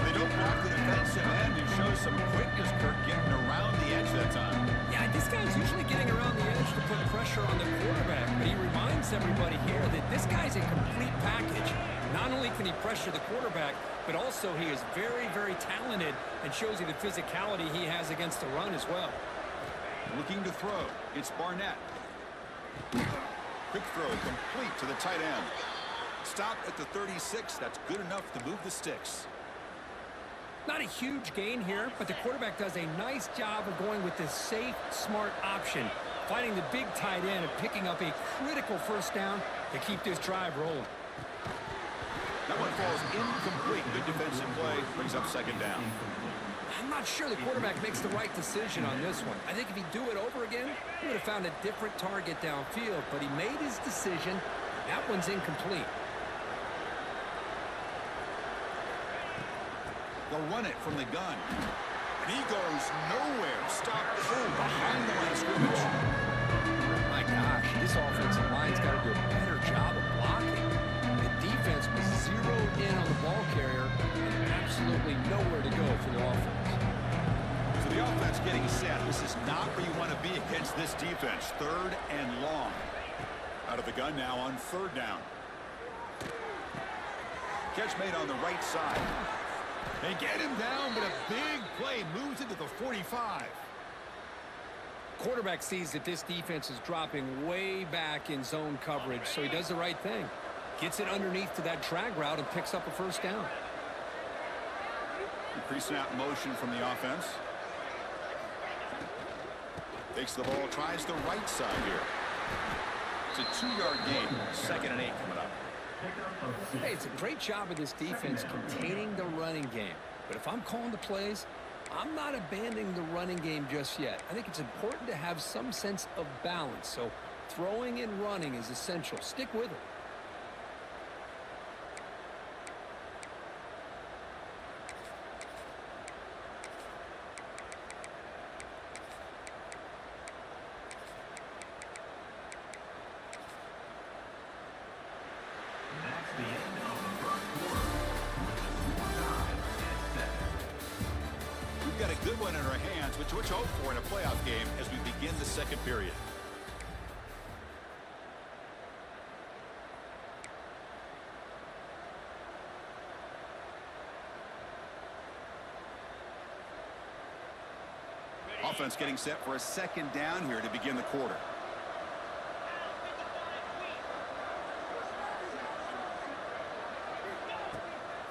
They don't block the defensive end. He shows some quickness, Kirk, getting around the edge that time. Yeah, this guy's usually getting around the edge to put pressure on the quarterback, but he reminds everybody here that this guy's a complete package. Not only can he pressure the quarterback, but also he is very, very talented and shows you the physicality he has against the run as well. Looking to throw. It's Barnett. Quick throw complete to the tight end. Stop at the 36. That's good enough to move the sticks. Not a huge gain here, but the quarterback does a nice job of going with this safe, smart option, finding the big tight end and picking up a critical first down to keep this drive rolling. That one falls incomplete. Good defensive play. Brings up second down. I'm not sure the quarterback makes the right decision on this one. I think if he'd do it over again, he would have found a different target downfield, but he made his decision. That one's incomplete. They'll run it from the gun. And he goes nowhere. Stopped behind the line of scrimmage. My gosh, this offensive line's got to do a better job of blocking. The defense was zeroed in on the ball carrier and absolutely nowhere to go for the offense. So the offense getting set. This is not where you want to be against this defense. Third and long. Out of the gun now on third down. Catch made on the right side. They get him down, but a big play moves into the 45. Quarterback sees that this defense is dropping way back in zone coverage, so he does the right thing. Gets it underneath to that drag route and picks up a first down. Pre-snap motion from the offense. Takes the ball, tries the right side here. It's a 2-yard gain. 2nd and 8 coming up. Hey, it's a great job of this defense containing the running game. But if I'm calling the plays, I'm not abandoning the running game just yet. I think it's important to have some sense of balance. So throwing and running is essential. Stick with it. We've got a good one in our hands, which we'll hope for in a playoff game as we begin the second period. Offense getting set for a second down here to begin the quarter.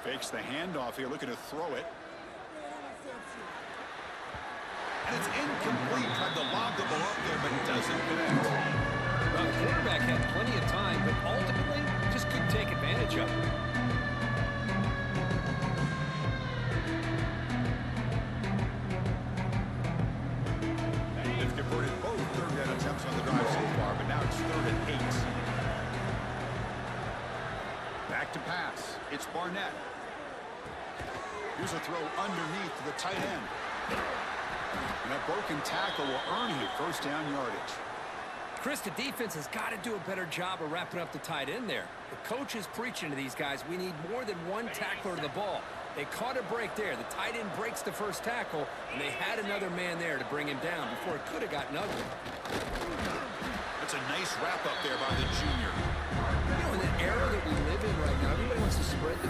Fakes the handoff here, looking to throw it. And it's incomplete. Tried to lob the ball up there, but it doesn't connect. Well, the quarterback had plenty of time, but ultimately just couldn't take advantage of it. They've converted both third down attempts on the drive so far, but now it's 3rd and 8. Back to pass. It's Barnett. Here's a throw underneath to the tight end. And that broken tackle will earn you first down yardage. Chris, the defense has got to do a better job of wrapping up the tight end there. The coach is preaching to these guys, we need more than one tackler to the ball. They caught a break there. The tight end breaks the first tackle, and they had another man there to bring him down before it could have gotten ugly. That's a nice wrap up there by the junior. You know, in the era that we live in right now, everybody wants to spread the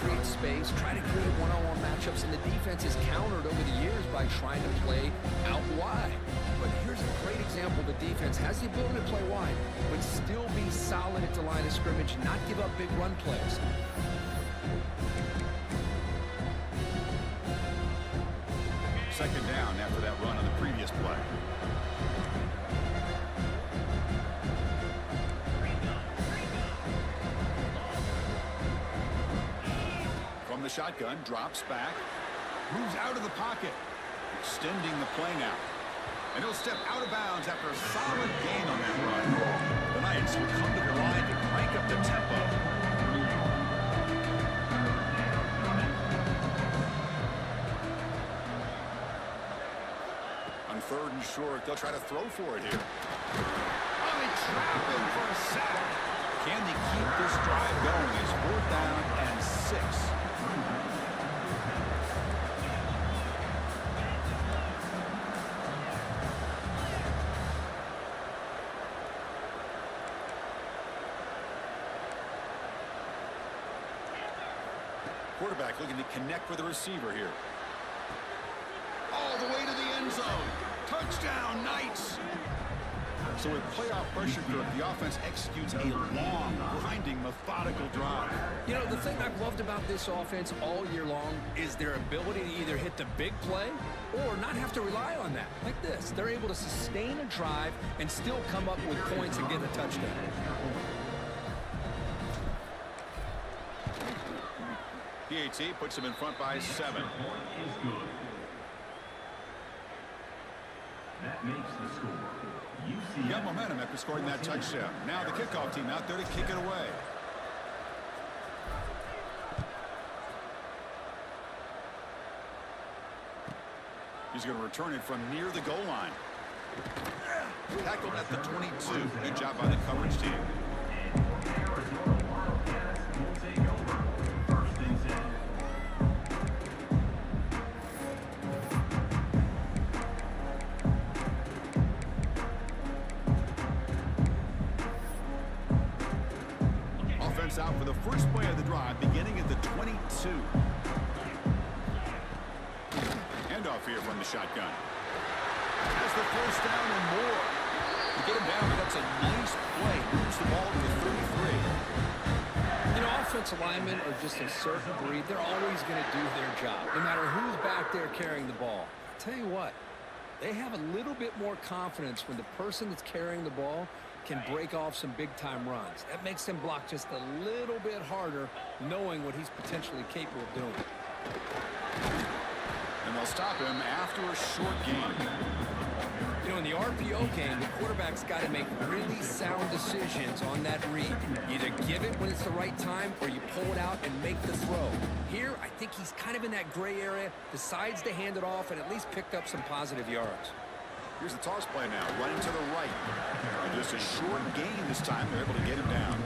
create space, try to create one-on-one matchups, and the defense is countered over the years by trying to play out wide. But here's a great example. The defense has the ability to play wide, but still be solid at the line of scrimmage, not give up big run plays. Second down after that run on the previous play. From the shotgun, drops back, moves out of the pocket, extending the play now. And he'll step out of bounds after a solid gain on that run. The Knights will come to the line to crank up the tempo. On 3rd and short, they'll try to throw for it here. Oh, they trap him for a sack. Can they keep this drive going? It's 4th down and 6. Quarterback looking to connect with the receiver here. All the way to the end zone. Touchdown, Knights. So with playoff pressure group, the offense executes a long, grinding, methodical drive. You know, the thing I've loved about this offense all year long is their ability to either hit the big play or not have to rely on that. Like this. They're able to sustain a drive and still come up with points and get a touchdown. PAT puts him in front by 7. That makes the score. UCF. Got momentum after scoring that touchdown. Now the kickoff team out there to kick it away. He's going to return it from near the goal line. Tackled at the 22. Good job by the coverage team. Out for the first play of the drive, beginning at the 22. Handoff here from the shotgun. Has the first down and more. To get him down, but that's a nice play. Moves the ball to the 33. You know, offensive linemen are just a certain breed. They're always going to do their job, no matter who's back there carrying the ball. I'll tell you what, they have a little bit more confidence when the person that's carrying the ball can break off some big-time runs. That makes them block just a little bit harder, knowing what he's potentially capable of doing. And they'll stop him after a short game. You know, in the RPO game, the quarterback's got to make really sound decisions on that read. Either give it when it's the right time, or you pull it out and make the throw. Here, I think he's kind of in that gray area, decides to hand it off, and at least picked up some positive yards. Here's the toss play now, running to the right. And just a short gain this time. They're able to get him down.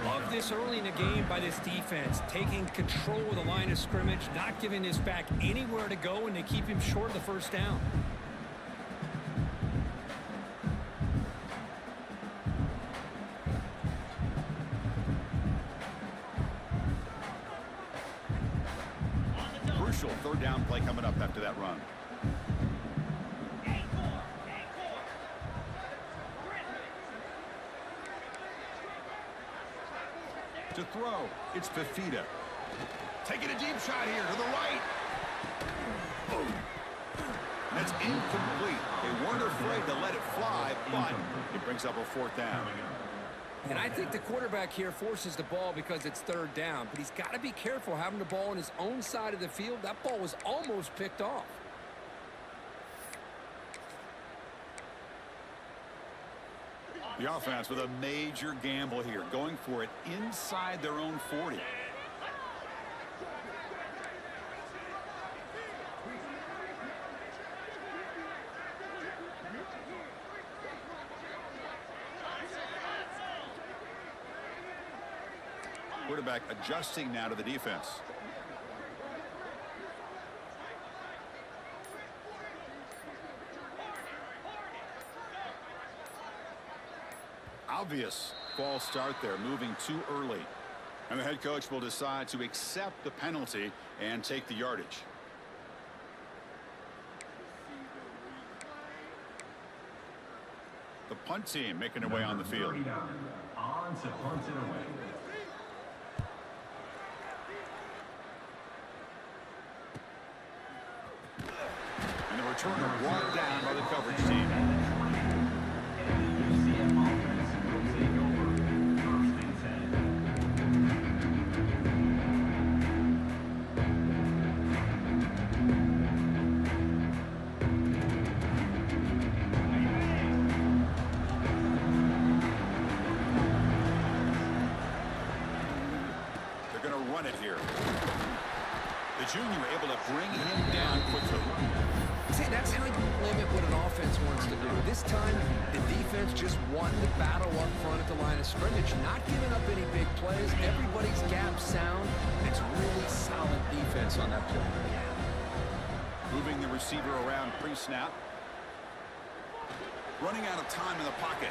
Love this early in the game by this defense, taking control of the line of scrimmage, not giving this back anywhere to go, and they keep him short of the first down. Crucial 3rd down play coming up after that run. To throw, it's Fafita. Taking a deep shot here to the right. That's incomplete. They weren't afraid to let it fly, but it brings up a 4th down. And I think the quarterback here forces the ball because it's 3rd down, but he's got to be careful having the ball on his own side of the field. That ball was almost picked off. The offense with a major gamble here, going for it inside their own 40. Quarterback adjusting now to the defense. Obvious false start there, moving too early. And the head coach will decide to accept the penalty and take the yardage. The punt team making their way on the field. On to punt it away. And the returner brought down by the coverage team. UCF offense will take over 1st and 10. They're going to run it here. The junior able to bring him down quickly. See, that's how you limit what an offense wants to do. This time, the defense just won the battle up front at the line of scrimmage, not giving up any big plays. Everybody's gap sound. It's really solid defense on that play. Moving the receiver around pre-snap. Running out of time in the pocket.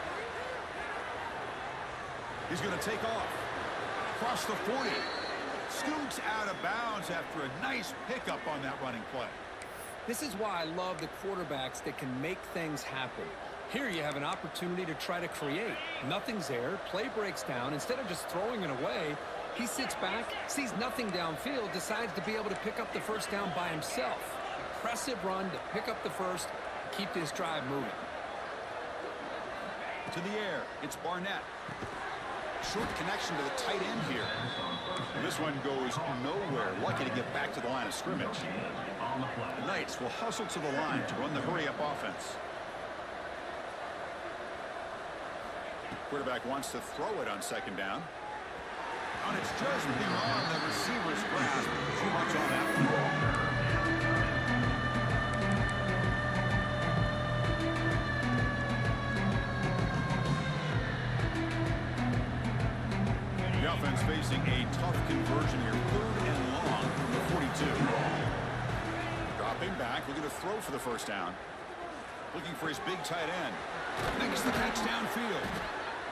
He's going to take off. Across the 40. Scoots out of bounds after a nice pickup on that running play. This is why I love the quarterbacks that can make things happen. Here you have an opportunity to try to create. Nothing's there. Play breaks down. Instead of just throwing it away, he sits back, sees nothing downfield, decides to be able to pick up the first down by himself. Impressive run to pick up the first, keep this drive moving. To the air, it's Barnett. Short connection to the tight end here. This one goes nowhere. Lucky to get back to the line of scrimmage. The Knights will hustle to the line to run the hurry-up offense. Quarterback wants to throw it on 2nd down. And it's just beyond the receiver's grasp. Too much on that one. The offense facing a tough conversion here. 3rd and long from the 42. Dropping back, looking to throw for the first down. Looking for his big tight end. Makes the catch downfield.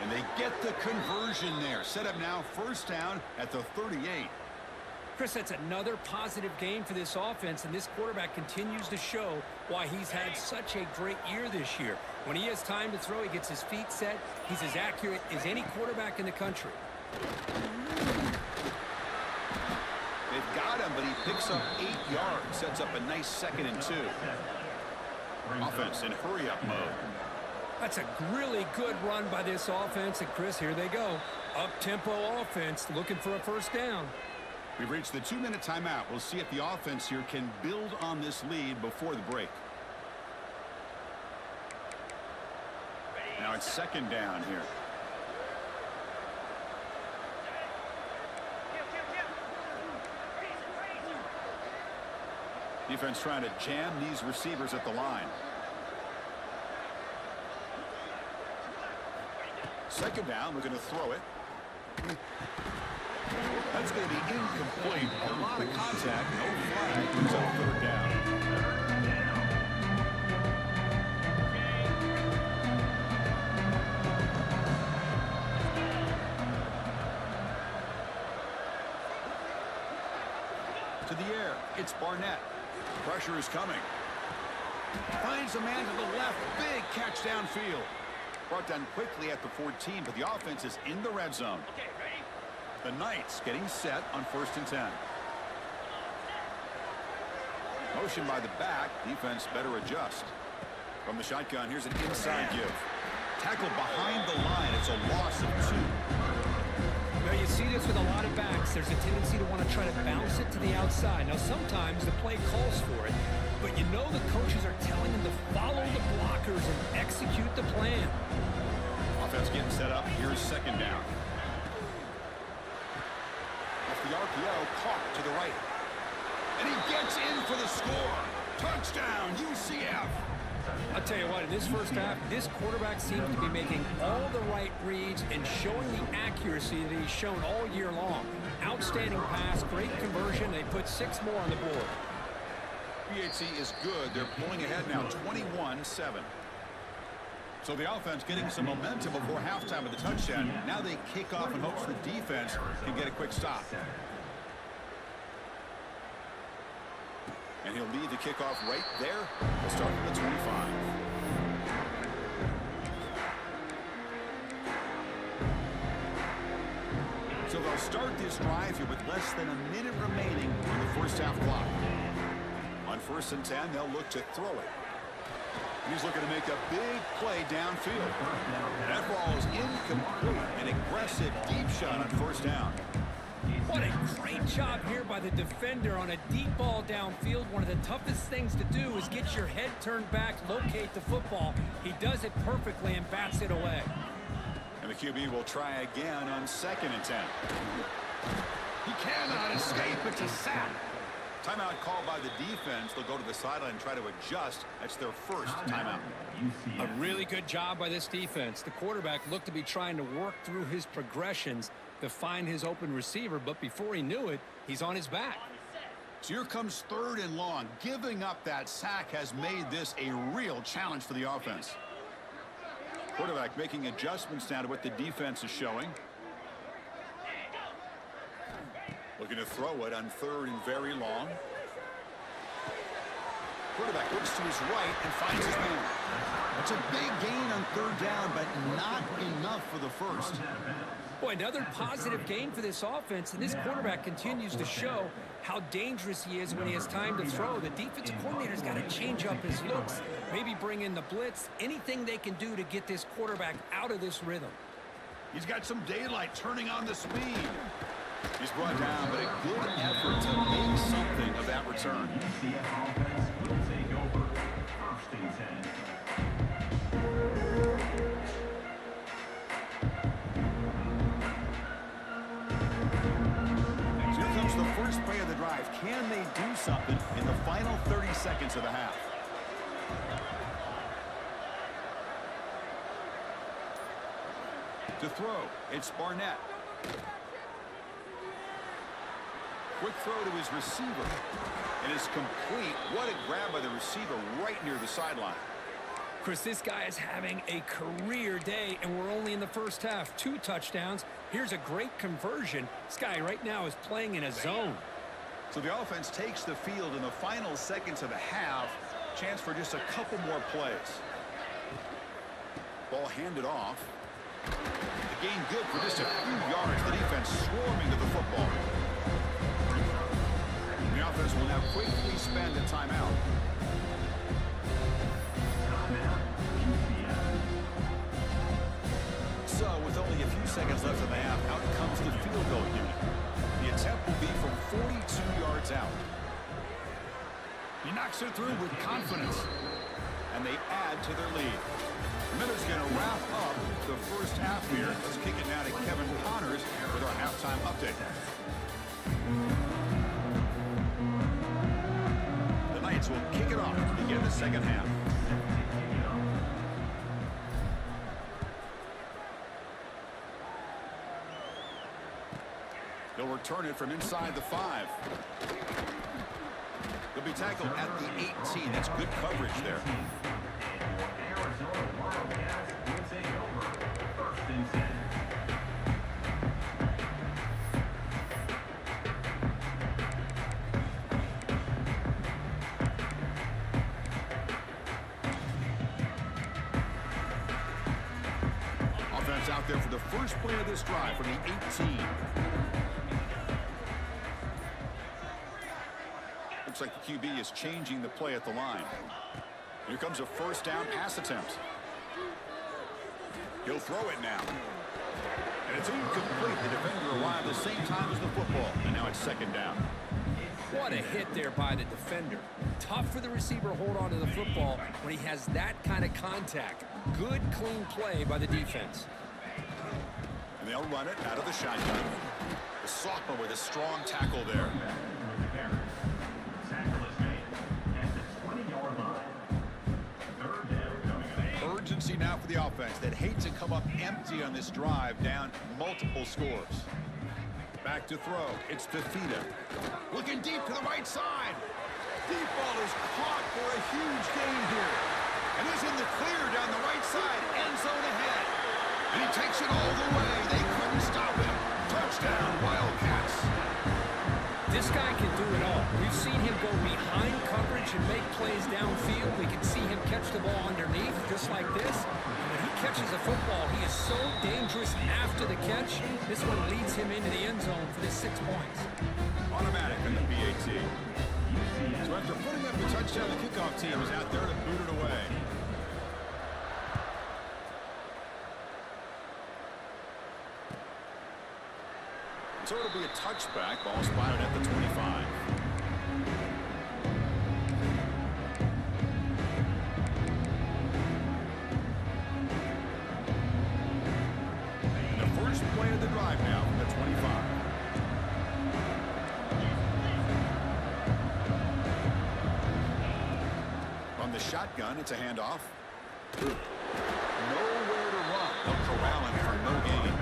And they get the conversion there. Set up now 1st down at the 38. Chris, that's another positive game for this offense, and this quarterback continues to show why he's had such a great year this year. When he has time to throw, he gets his feet set. He's as accurate as any quarterback in the country. They've got him, but he picks up 8 yards. Sets up a nice 2nd and 2. Offense in hurry-up mode. That's a really good run by this offense, and Chris, here they go. Up-tempo offense looking for a first down. We've reached the 2-minute timeout. We'll see if the offense here can build on this lead before the break. Now it's 2nd down here. Defense trying to jam these receivers at the line. 2nd down, looking to throw it. That's going to be incomplete. A lot of contact, no flag. It's on 3rd down. To the air, it's Barnett. Pressure is coming. Finds a man to the left. Big catch downfield. Brought down quickly at the 14, but the offense is in the red zone. The Knights getting set on 1st and 10. Motion by the back. Defense better adjust. From the shotgun, here's an inside give. Tackle behind the line. It's a loss of 2. Now you see this with a lot of backs. There's a tendency to want to try to bounce it to the outside. Now sometimes the play calls for it, but you know the coaches are telling them to follow the blockers and execute the plan. Offense getting set up. Here's 2nd down. Off the RPO, caught to the right. And he gets in for the score. Touchdown, UCF. I'll tell you what, in this first half, this quarterback seems to be making all the right reads and showing the accuracy that he's shown all year long. Outstanding pass, great conversion. They put 6 more on the board. PAT is good. They're pulling ahead now, 21-7. So the offense getting some momentum before halftime with the touchdown. Now they kick off in hopes the defense can get a quick stop. And he'll lead the kickoff right there. We'll start from the 25. So they'll start this drive here with less than a minute remaining on the first half clock. On 1st and 10, they'll look to throw it. He's looking to make a big play downfield. That ball is incomplete. An aggressive deep shot on 1st down. What a great job here by the defender on a deep ball downfield. One of the toughest things to do is get your head turned back, locate the football. He does it perfectly and bats it away. And the QB will try again on 2nd and 10. He cannot escape. It's a sack. Timeout called by the defense. They'll go to the sideline and try to adjust. That's their first timeout. A really good job by this defense. The quarterback looked to be trying to work through his progressions to find his open receiver, but before he knew it, he's on his back. So here comes 3rd and long. Giving up that sack has made this a real challenge for the offense. Quarterback making adjustments now to what the defense is showing. Looking to throw it on 3rd and very long. Quarterback looks to his right and finds his man. It's a big gain on 3rd down, but not enough for the first. Boy, another positive game for this offense, and this quarterback continues to show how dangerous he is when he has time to throw. The defensive coordinator's got to change up his looks, maybe bring in the blitz, anything they can do to get this quarterback out of this rhythm. He's got some daylight turning on the speed. He's brought down, but a good effort to make something of that return. UCF offense will take over 1st and 10. Here comes the first play of the drive. Can they do something in the final 30 seconds of the half? To throw, it's Barnett. Quick throw to his receiver. And it's complete. What a grab by the receiver right near the sideline. Chris, this guy is having a career day, and we're only in the first half. 2 touchdowns. Here's a great conversion. This guy right now is playing in a zone. So the offense takes the field in the final seconds of the half. Chance for just a couple more plays. Ball handed off. The gain good for just a few yards. The defense swarming to the football. The offense will now quickly spend a timeout. So with only a few seconds left in the half, out comes the field goal unit. The attempt will be from 42 yards out. He knocks it through with confidence. And they add to their lead. Miller's going to wrap up the first half here. Let's kick it now to Kevin Connors with our halftime update. The Knights will kick it off to begin the second half. They'll return it from inside the 5. They'll be tackled at the 18. That's good coverage there. Arizona Wildcats will take over 1st and 10. Offense out there for the first play of this drive from the 18. Looks like the QB is changing the play at the line. Here comes a first down pass attempt. He'll throw it now. And it's incomplete. The defender arrived at the same time as the football. And now it's 2nd down. What a hit there by the defender. Tough for the receiver to hold on to the football when he has that kind of contact. Good, clean play by the defense. And they'll run it out of the shotgun. The sophomore with a strong tackle there. Urgency now for the offense that hates to come up empty on this drive, down multiple scores. Back to throw. It's Fafita. Looking deep to the right side. Deep ball is caught for a huge gain here. And he's in the clear down the right side. End zone ahead. And he takes it all the way. They couldn't stop him. Touchdown, Wildcats. This guy can do it all. We've seen him go behind coverage and make plays downfield. We can see him catch the ball underneath, just like this. And when he catches a football, he is so dangerous after the catch. This one leads him into the end zone for the 6 points. Automatic in the PAT. So after putting up the touchdown, the kickoff team is out there to boot it away. So it'll be a touchback. Ball spotted at the 25. And the first play of the drive now from the 25. From the shotgun, it's a handoff. Nowhere to run. They'll corral him for no gain.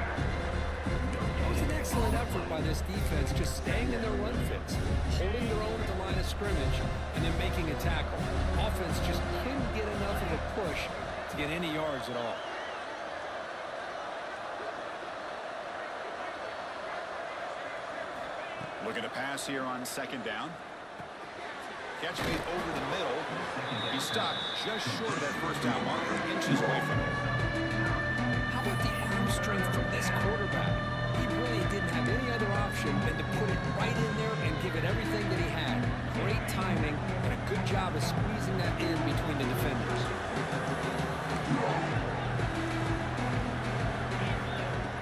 It was an excellent effort by this defense, just staying in their run fits, holding their own at the line of scrimmage, and then making a tackle. Offense just couldn't get enough of a push to get any yards at all. Looking to pass here on second down. Catch made over the middle. He stopped just short of that first down marker, inches away from it. How about the arm strength from this quarterback? He really didn't have any other option than to put it right in there and give it everything that he had. Great timing and a good job of squeezing that in between the defenders.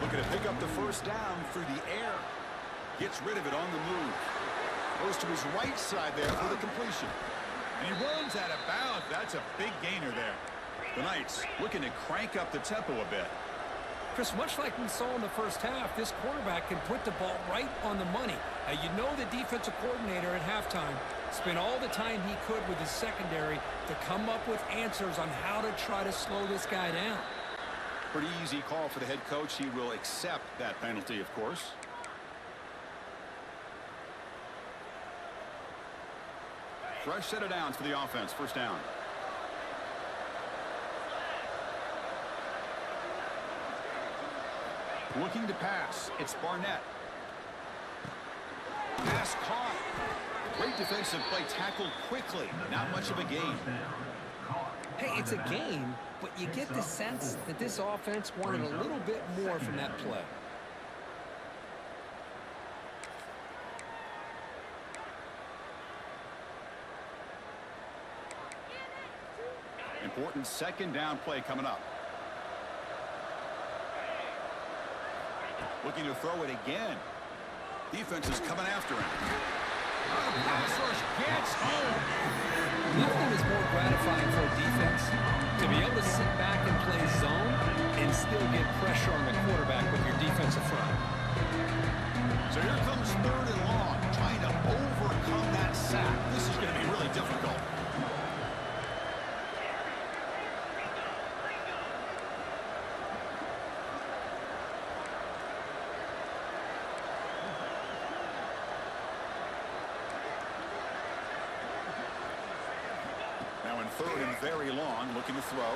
Looking to pick up the first down through the air. Gets rid of it on the move. Goes to his right side there for the completion. And he runs out of bounds. That's a big gainer there. The Knights looking to crank up the tempo a bit. Chris, much like we saw in the first half, this quarterback can put the ball right on the money. Now, you know the defensive coordinator at halftime spent all the time he could with his secondary to come up with answers on how to try to slow this guy down. Pretty easy call for the head coach. He will accept that penalty, of course. Fresh set of downs for the offense. First down. Looking to pass. It's Barnett. Pass caught. Great defensive play. Tackled quickly. Not much of a gain. Hey, it's a game, but you get the sense that this offense wanted a little bit more from that play. Important second down play coming up. Looking to throw it again. Defense is coming after him. Pass rush gets home. Nothing is more gratifying for a defense to be able to sit back and play zone and still get pressure on the quarterback with your defensive front. So here comes third and long, trying to overcome that sack. This is going to be really difficult. Third and very long, looking to throw.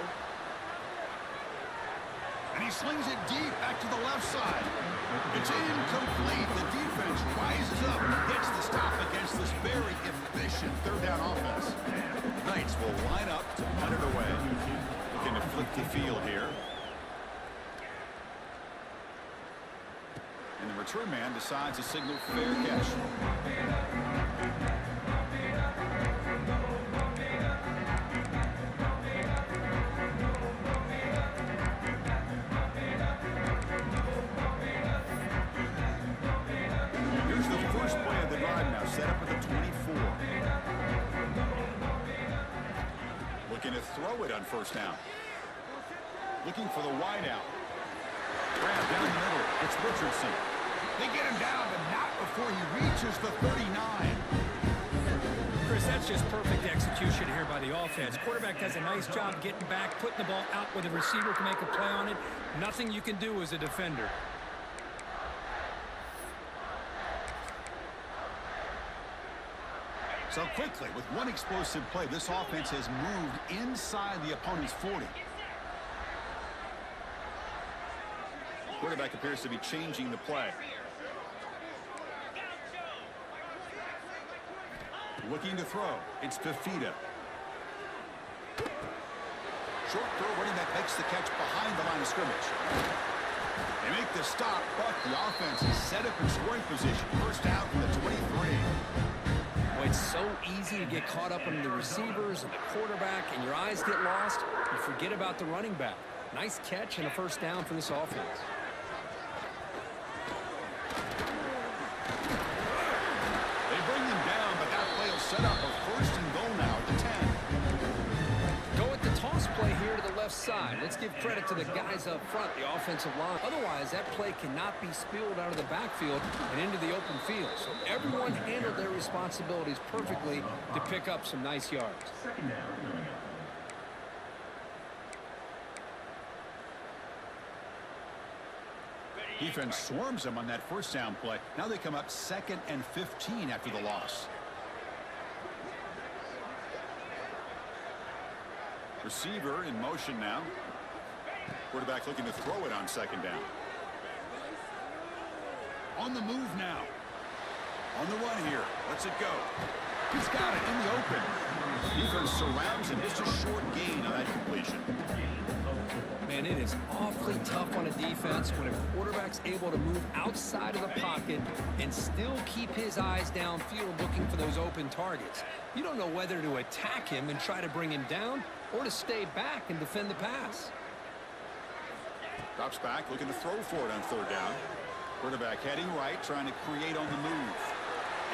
And he slings it deep back to the left side. It's incomplete. The defense rises up and gets the stop against this very efficient third down offense. Knights will line up to punt it away. Looking to flip the field here. And the return man decides to signal fair catch. Set up at the 24. Looking to throw it on first down. Looking for the wide out. Grab down the middle. It's Richardson. They get him down, but not before he reaches the 39. Chris, that's just perfect execution here by the offense. Quarterback does a nice job getting back, putting the ball out where the receiver can make a play on it. Nothing you can do as a defender. So quickly, with one explosive play, this offense has moved inside the opponent's 40. Quarterback appears to be changing the play. Looking to throw. It's Fafita. Short throw, running back makes the catch behind the line of scrimmage. They make the stop, but the offense is set up in scoring position. First down from the 23. Well, it's so easy to get caught up in the receivers and the quarterback, and your eyes get lost. You forget about the running back. Nice catch and a first down for this offense. They bring them down, but that play will set up a first and goal now at the 10. Go with the toss play here to the left side. Let's give credit to the guys up front, the offensive line. Otherwise, that play cannot be spilled out of the backfield and into the open field. So everyone handled their responsibilities perfectly to pick up some nice yards. Second down coming up. Defense swarms them on that first down play. Now they come up 2nd and 15 after the loss. Receiver in motion now. Quarterback looking to throw it on 2nd down. On the move now. On the run here. Lets it go. He's got it in the open. Defense surrounds him. Just a short gain on that completion. Man, it is awfully tough on a defense when a quarterback's able to move outside of the pocket and still keep his eyes downfield looking for those open targets. You don't know whether to attack him and try to bring him down or to stay back and defend the pass. Drops back, looking to throw for it on 3rd down. Quarterback heading right, trying to create on the move.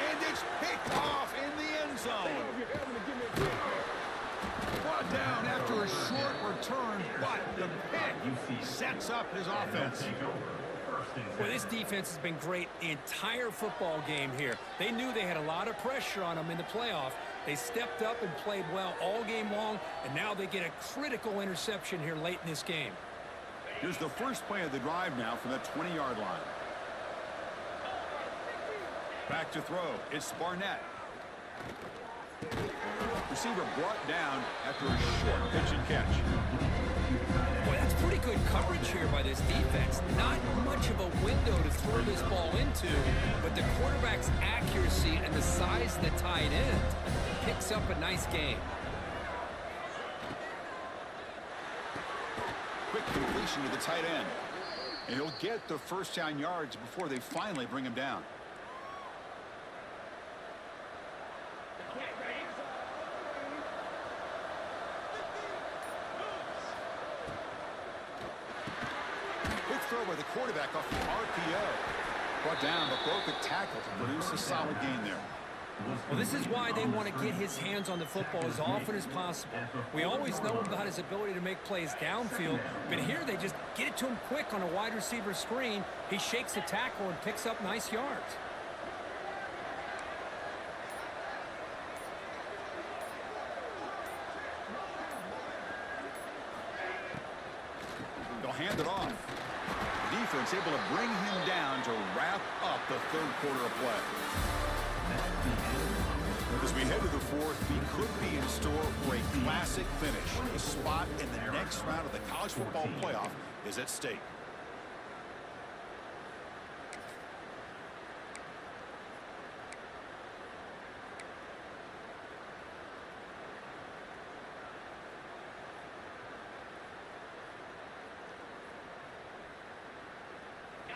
And it's picked off in the end zone. Brought down after a short return, but the pick sets up his offense. Well, this defense has been great the entire football game here. They knew they had a lot of pressure on them in the playoff. They stepped up and played well all game long, and now they get a critical interception here late in this game. Here's the first play of the drive now from the 20-yard line. Back to throw. It's Barnett. Receiver brought down after a short pitch and catch. Boy, that's pretty good coverage here by this defense. Not much of a window to throw this ball into, but the quarterback's accuracy and the size of the tight end picks up a nice game. Quick completion to the tight end. And he'll get the first down yards before they finally bring him down. Throw by the quarterback off the RPO. Brought down, but broke a tackle to produce a solid gain there. Well, this is why they want to get his hands on the football as often as possible. We always know about his ability to make plays downfield, but here they just get it to him quick on a wide receiver screen. He shakes the tackle and picks up nice yards. They'll hand it off. Defense able to bring him down to wrap up the 3rd quarter of play. As we head to the 4th, we could be in store for a classic finish. A spot in the next round of the college football playoff is at stake.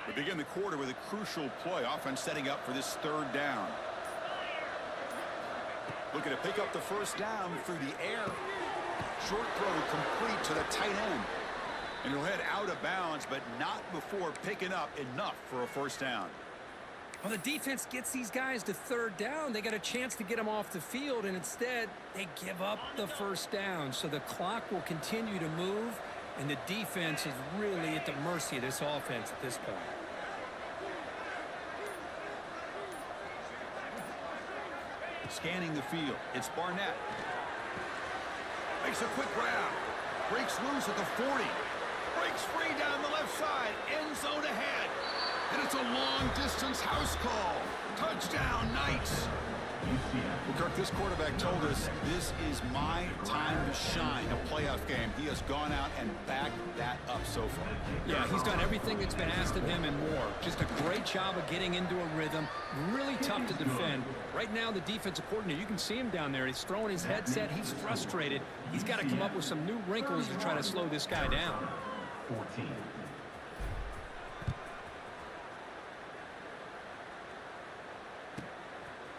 We begin the quarter with a crucial play. Offense setting up for this 3rd down. Looking to pick up the first down through the air. Short throw complete to the tight end. And he'll head out of bounds, but not before picking up enough for a first down. Well, the defense gets these guys to 3rd down. They got a chance to get them off the field, and instead they give up the first down. So the clock will continue to move, and the defense is really at the mercy of this offense at this point. Scanning the field. It's Barnett. Makes a quick grab. Breaks loose at the 40. Breaks free down the left side. End zone ahead. And it's a long-distance house call. Touchdown, Knights. Well, Kirk, this quarterback told us this is my time to shine, a playoff game. He has gone out and backed that up so far. Yeah, he's done everything that's been asked of him and more. Just a great job of getting into a rhythm. Really tough to defend. Right now, the defensive coordinator, you can see him down there. He's throwing his headset. He's frustrated. He's got to come up with some new wrinkles to try to slow this guy down. 14.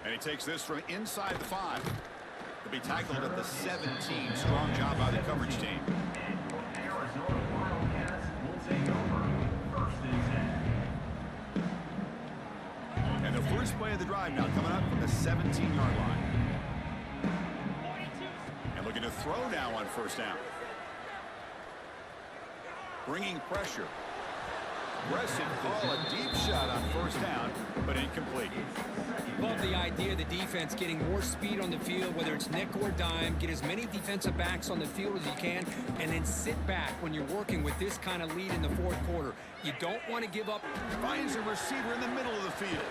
And he takes this from inside the 5. He'll be tackled at the 17. Strong job by the coverage team. Arizona Wildcats will take over. 1st and 10. And the first play of the drive now coming up from the 17-yard line. And looking to throw now on 1st down. Bringing pressure. Aggressive call, a deep shot on 1st down, but incomplete. Love the idea of the defense getting more speed on the field, whether it's nickel or dime. Get as many defensive backs on the field as you can, and then sit back when you're working with this kind of lead in the 4th quarter. You don't want to give up. Finds a receiver in the middle of the field.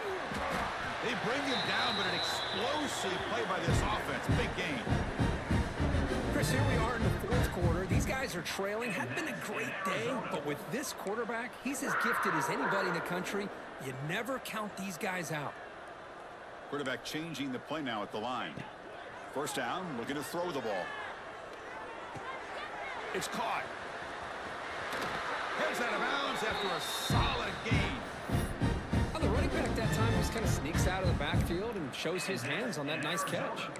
They bring him down, but an explosive play by this offense. Big gain. Chris, here we are in the 4th quarter. These guys are trailing. Had been a great day, but with this quarterback, he's as gifted as anybody in the country. You never count these guys out. Quarterback changing the play now at the line. 1st down, looking to throw the ball. It's caught. Heads out of bounds after a solid gain. Well, the running back that time just kind of sneaks out of the backfield and shows his hands on that nice catch.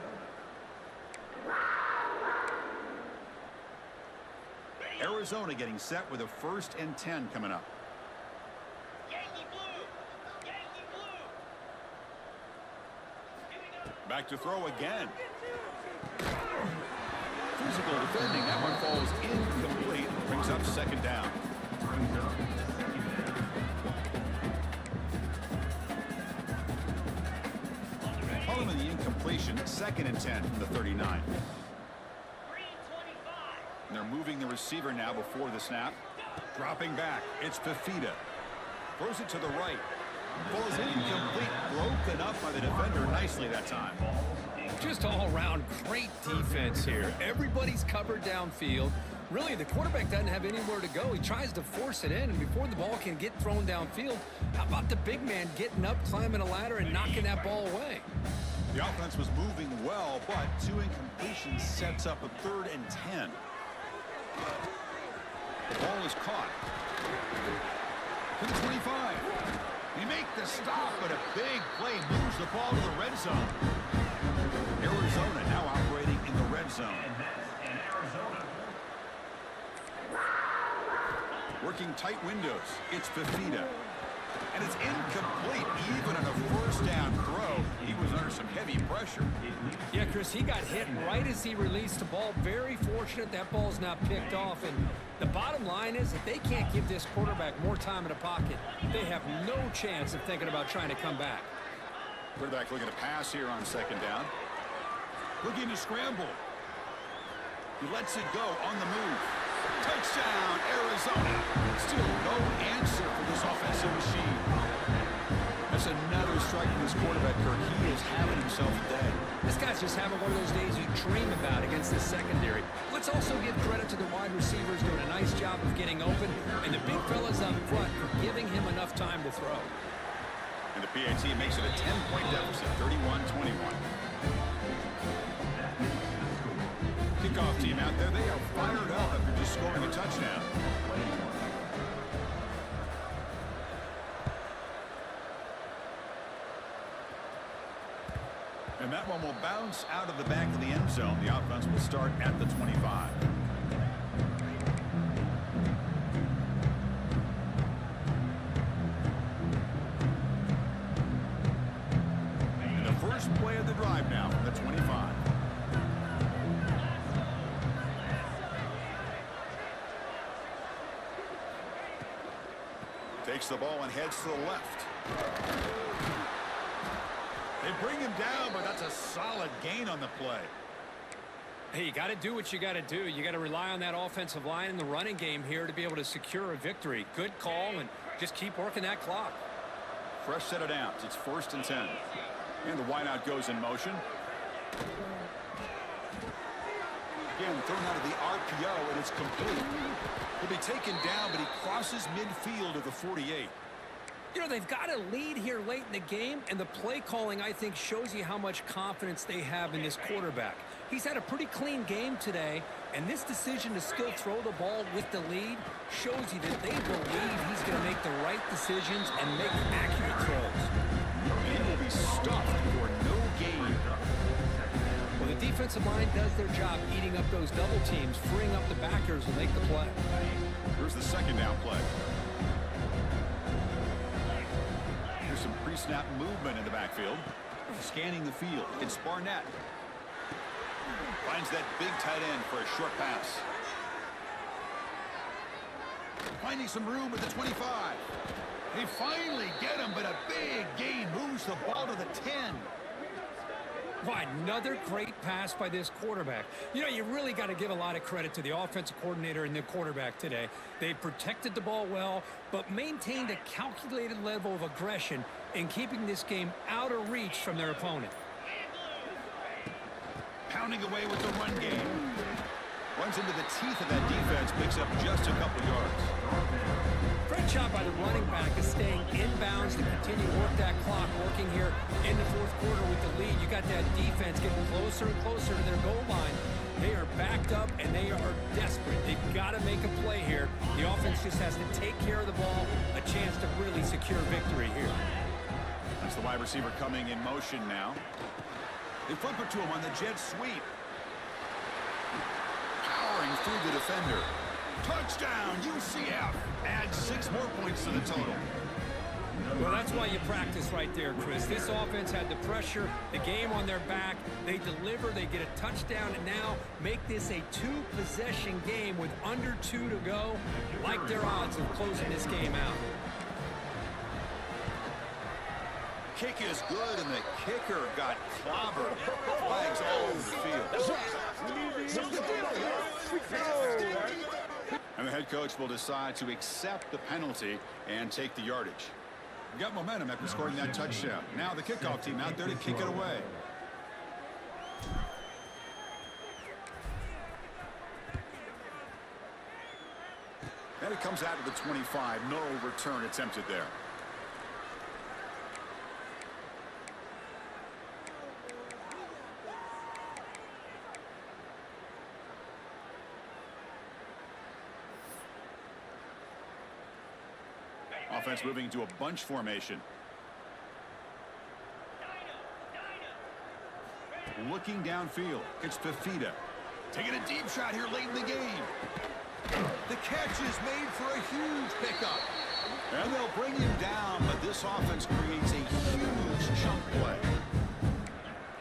Arizona getting set with a 1st and 10 coming up. Back to throw again. Physical defending. That one falls incomplete. Brings up 2nd down. Following the incompletion, 2nd and 10 from the 39. And they're moving the receiver now before the snap. Dropping back. It's Fafita. Throws it to the right. Falls incomplete. Broken up by the defender nicely that time. Just all around great defense here. Everybody's covered downfield. Really, the quarterback doesn't have anywhere to go. He tries to force it in, and before the ball can get thrown downfield, how about the big man getting up, climbing a ladder, and knocking that ball away? The offense was moving well, but 2 incompletions sets up a 3rd and 10. The ball is caught. To the 25. They make the stop, but a big play moves the ball to the red zone. Arizona now operating in the red zone. And Arizona. Working tight windows. It's Fafita. And it's incomplete. Even on a 1st down throw, he was under some heavy pressure. Yeah, Chris, he got hit right as he released the ball. Very fortunate that ball's not picked off. And the bottom line is, if they can't give this quarterback more time in the pocket, they have no chance of thinking about trying to come back. Quarterback looking to pass here on 2nd down. Looking to scramble. He lets it go on the move. Touchdown, Arizona. Still no answer for this offensive machine. That's another strike from this quarterback, Kirk. He is having himself a day. This guy's just having one of those days you dream about against the secondary. Let's also give credit to the wide receivers doing a nice job of getting open, and the big fellas up front for giving him enough time to throw. And the PAT makes it a 10-point deficit, 31-21. Kickoff team out there, they are fired up after just scoring a touchdown. And that one will bounce out of the back of the end zone. The offense will start at the 25. And the first play of the drive now from the 25. Takes the ball and heads to the left. They bring him down, but that's a solid gain on the play. Hey, you got to do what you got to do. You got to rely on that offensive line in the running game here to be able to secure a victory. Good call, and just keep working that clock. Fresh set of downs. It's 1st and 10. And the wideout goes in motion. Again, thrown out of the RPO, and it's complete. He'll be taken down, but he crosses midfield of the 48. You know, they've got a lead here late in the game, and the play calling, I think, shows you how much confidence they have in this quarterback. He's had a pretty clean game today, and this decision to still throw the ball with the lead shows you that they believe he's going to make the right decisions and make accurate throws. He will be stuffed for no gain. Well, the defensive line does their job eating up those double teams, freeing up the backers to make the play. Here's the second down play. Here's some pre-snap movement in the backfield. Scanning the field. It's Barnett. Finds that big tight end for a short pass. Finding some room at the 25. They finally get him, but a big gain moves the ball to the 10. Why, another great pass by this quarterback. You know, you really got to give a lot of credit to the offensive coordinator and the quarterback today. They protected the ball well, but maintained a calculated level of aggression in keeping this game out of reach from their opponent. Pounding away with the run game. Runs into the teeth of that defense, picks up just a couple yards. Great job by the running back is staying inbounds to continue to work that clock, working here in the fourth quarter with the lead. You got that defense getting closer and closer to their goal line. They are backed up, and they are desperate. They've got to make a play here. The offense just has to take care of the ball, a chance to really secure victory here. That's the wide receiver coming in motion now. They flip it to him on the jet sweep. Powering through the defender. Touchdown, UCF. Adds 6 more points to the total. Well, that's why you practice right there, Chris. This offense had the pressure, the game on their back. They deliver, they get a touchdown, and now make this a 2-possession game with under 2 to go. Like their odds of closing this game out. Kick is good, and the kicker got clobbered. Flags all over the field. And the head coach will decide to accept the penalty and take the yardage. Got momentum after scoring that touchdown. Now the kickoff team out there to kick it away. And it comes out of the 25. No return attempted there. Offense moving into a bunch formation. Looking downfield. It's Fafita. Taking a deep shot here late in the game. The catch is made for a huge pickup. And they'll bring him down, but this offense creates a huge chunk play.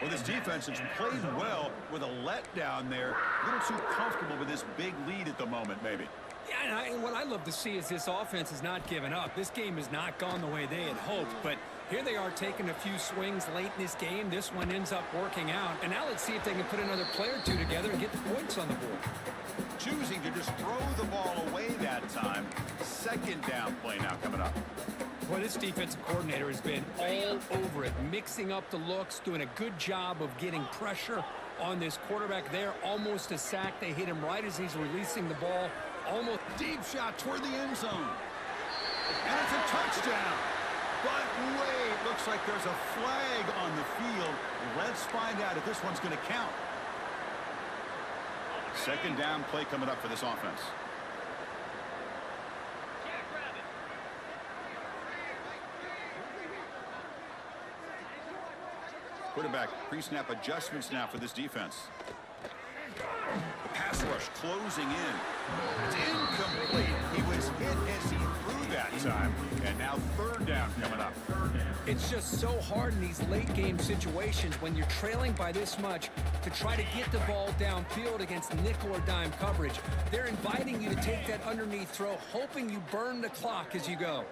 Well, this defense has played well with a letdown there. A little too comfortable with this big lead at the moment, maybe. Yeah, and what I love to see is this offense has not given up. This game has not gone the way they had hoped, but here they are taking a few swings late in this game. This one ends up working out, and now let's see if they can put another play or two together and get the points on the board. Choosing to just throw the ball away that time. Second down play now coming up. Well, this defensive coordinator has been all over it, mixing up the looks, doing a good job of getting pressure on this quarterback there. Almost a sack. They hit him right as he's releasing the ball. Almost deep shot toward the end zone. And it's a touchdown. But wait, looks like there's a flag on the field. Let's find out if this one's going to count. Second down play coming up for this offense. Quarterback pre-snap adjustments now for this defense. The pass rush closing in. It's incomplete. He was hit as he threw that time. And now third down coming up. It's just so hard in these late game situations when you're trailing by this much to try to get the ball downfield against nickel or dime coverage. They're inviting you to take that underneath throw, hoping you burn the clock as you go.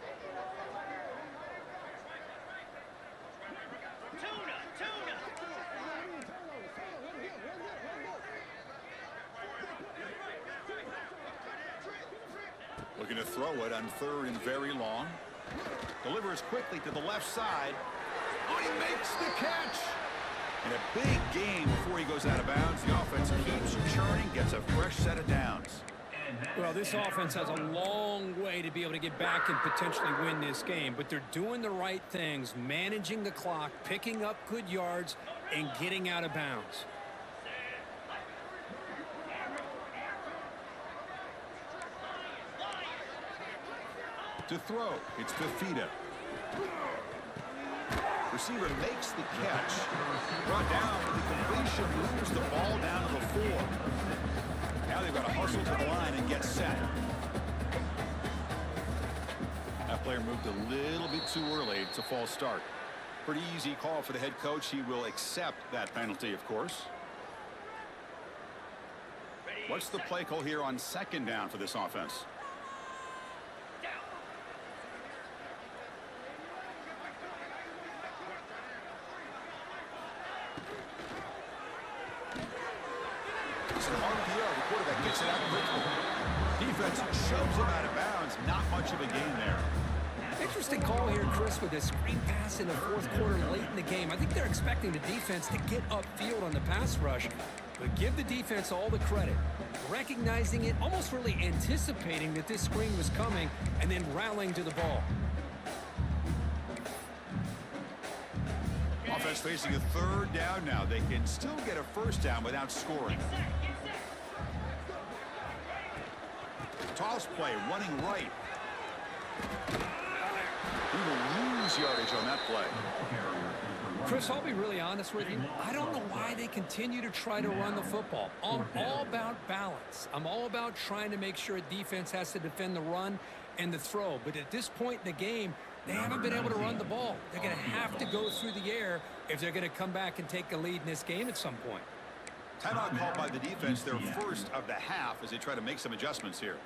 Looking to throw it on third and very long. Delivers quickly to the left side. Oh, he makes the catch. And a big gain before he goes out of bounds. The offense keeps churning, gets a fresh set of downs. Well, this offense has a long way to be able to get back and potentially win this game, but they're doing the right things, managing the clock, picking up good yards, and getting out of bounds. To throw, it's Fafita. Receiver makes the catch. Brought down with the completion, moves the ball down to the 4. Now they've got to hustle to the line and get set. That player moved a little bit too early. It's a false start. Pretty easy call for the head coach. He will accept that penalty, of course. What's the play call here on 2nd down for this offense? The quarterback gets it out quickly. Defense shoves him out of bounds. Not much of a gain there. Interesting call here, Chris, with a screen pass in the 4th quarter late in the game. I think they're expecting the defense to get upfield on the pass rush, but give the defense all the credit. Recognizing it, almost really anticipating that this screen was coming, and then rallying to the ball. Offense facing a 3rd down now. They can still get a 1st down without scoring. Toss play, running right. He will lose yardage on that play. Chris, I'll be really honest with you. I don't know why they continue to try to run the football. I'm all about balance. I'm all about trying to make sure a defense has to defend the run and the throw. But at this point in the game, they haven't been able to run the ball. They're going to have to go through the air if they're going to come back and take a lead in this game at some point. Timeout called by the defense, their first of the half, as they try to make some adjustments here.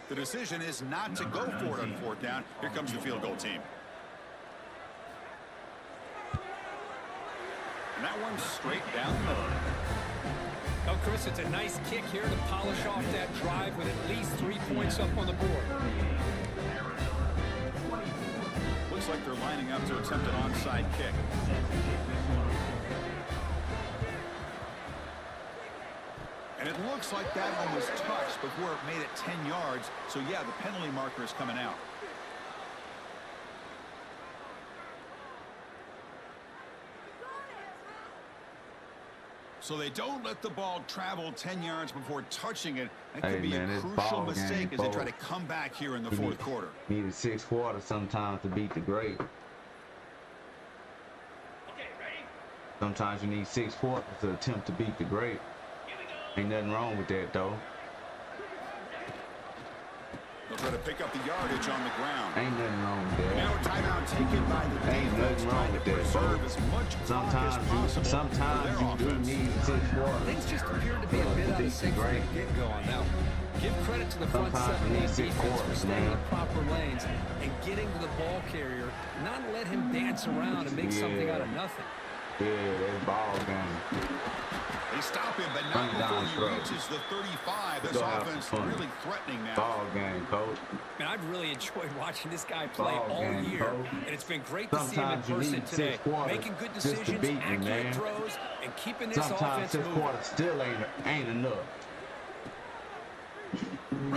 The decision is not to go for it on 4th down. Here comes the field goal team. And that one's straight down the middle. Oh, Chris, it's a nice kick here to polish off that drive with at least 3 points up on the board. Looks like they're lining up to attempt an onside kick. And it looks like that one was touched before it made it 10 yards. So, yeah, the penalty marker is coming out. So they don't let the ball travel 10 yards before touching it. That could be a crucial mistake as they try to come back here in the 4th quarter. Needed 6 quarters sometimes to beat the great. Sometimes you need 6 quarters to attempt to beat the great. Ain't nothing wrong with that, though. They'll try to pick up the yardage on the ground. Ain't nothing wrong with that. Now a timeout taken by the defense, trying to preserve as much clock as possible. Sometimes you do need 6 quarters. Things just appear to be a bit out of sync from the get-go on that one. Give credit to the front seven and defense for staying in proper lanes and getting to the ball carrier, not let him dance around and make something out of nothing. Yeah, that ball game. They stop him, but not before he reaches the 35. This offense really threatening now. Ball game, coach. Man, I've really enjoyed watching this guy play all year, and it's been great to see him in Sometimes you person need today, 6 quarters making good just to decisions, beat me, accurate man. throws, and keeping this Sometimes offense 6 moving. quarters still ain't enough.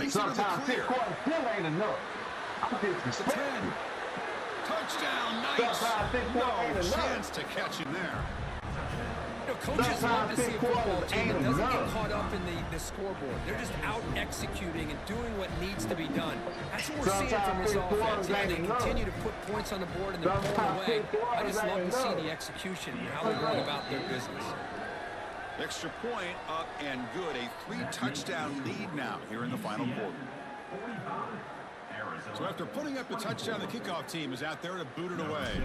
Sometimes 6 quarters still ain't enough. I'm disrespecting. Touchdown, Knights. No chance to catch him there. You know, coaches love to see a football team that doesn't get caught up in the scoreboard. They're just out executing and doing what needs to be done. That's what we're seeing from this offense. Yeah, they continue to put points on the board and they're pulling away. I just love to see the execution and how they're going about their business. Extra point up and good. A 3-touchdown lead now here in the final quarter. So after putting up the touchdown, the kickoff team is out there to boot it away.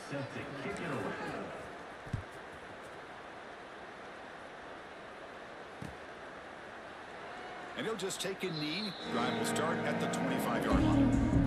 Set to kick it away. And he'll just take a knee. Drive will start at the 25-yard line.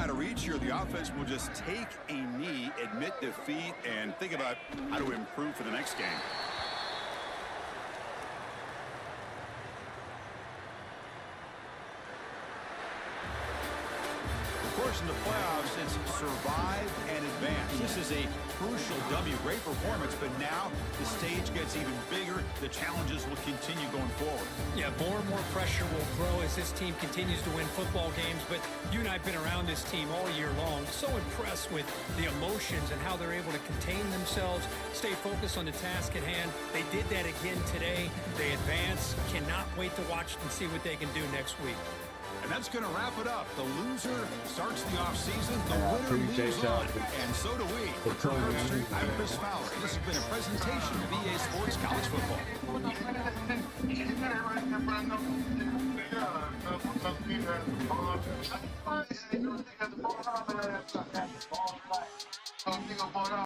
out of reach here, the offense will just take a knee, admit defeat, and think about how to improve for the next game. Of course, in the playoffs, it's survive and advance. This is a crucial W. Great performance, but now the stage gets even bigger. The challenges will continue going forward. Yeah, more and more pressure will grow as this team continues to win football games, but you and I have been around this team all year long. So impressed with the emotions and how they're able to contain themselves, stay focused on the task at hand. They did that again today. They advance. Cannot wait to watch and see what they can do next week. And that's going to wrap it up. The loser starts the offseason. The Yeah, I winner appreciate moves y'all. on. And so do we. For For tuning Herb Street, in. I'm Chris Fowler. This has been a presentation of EA Sports College Football.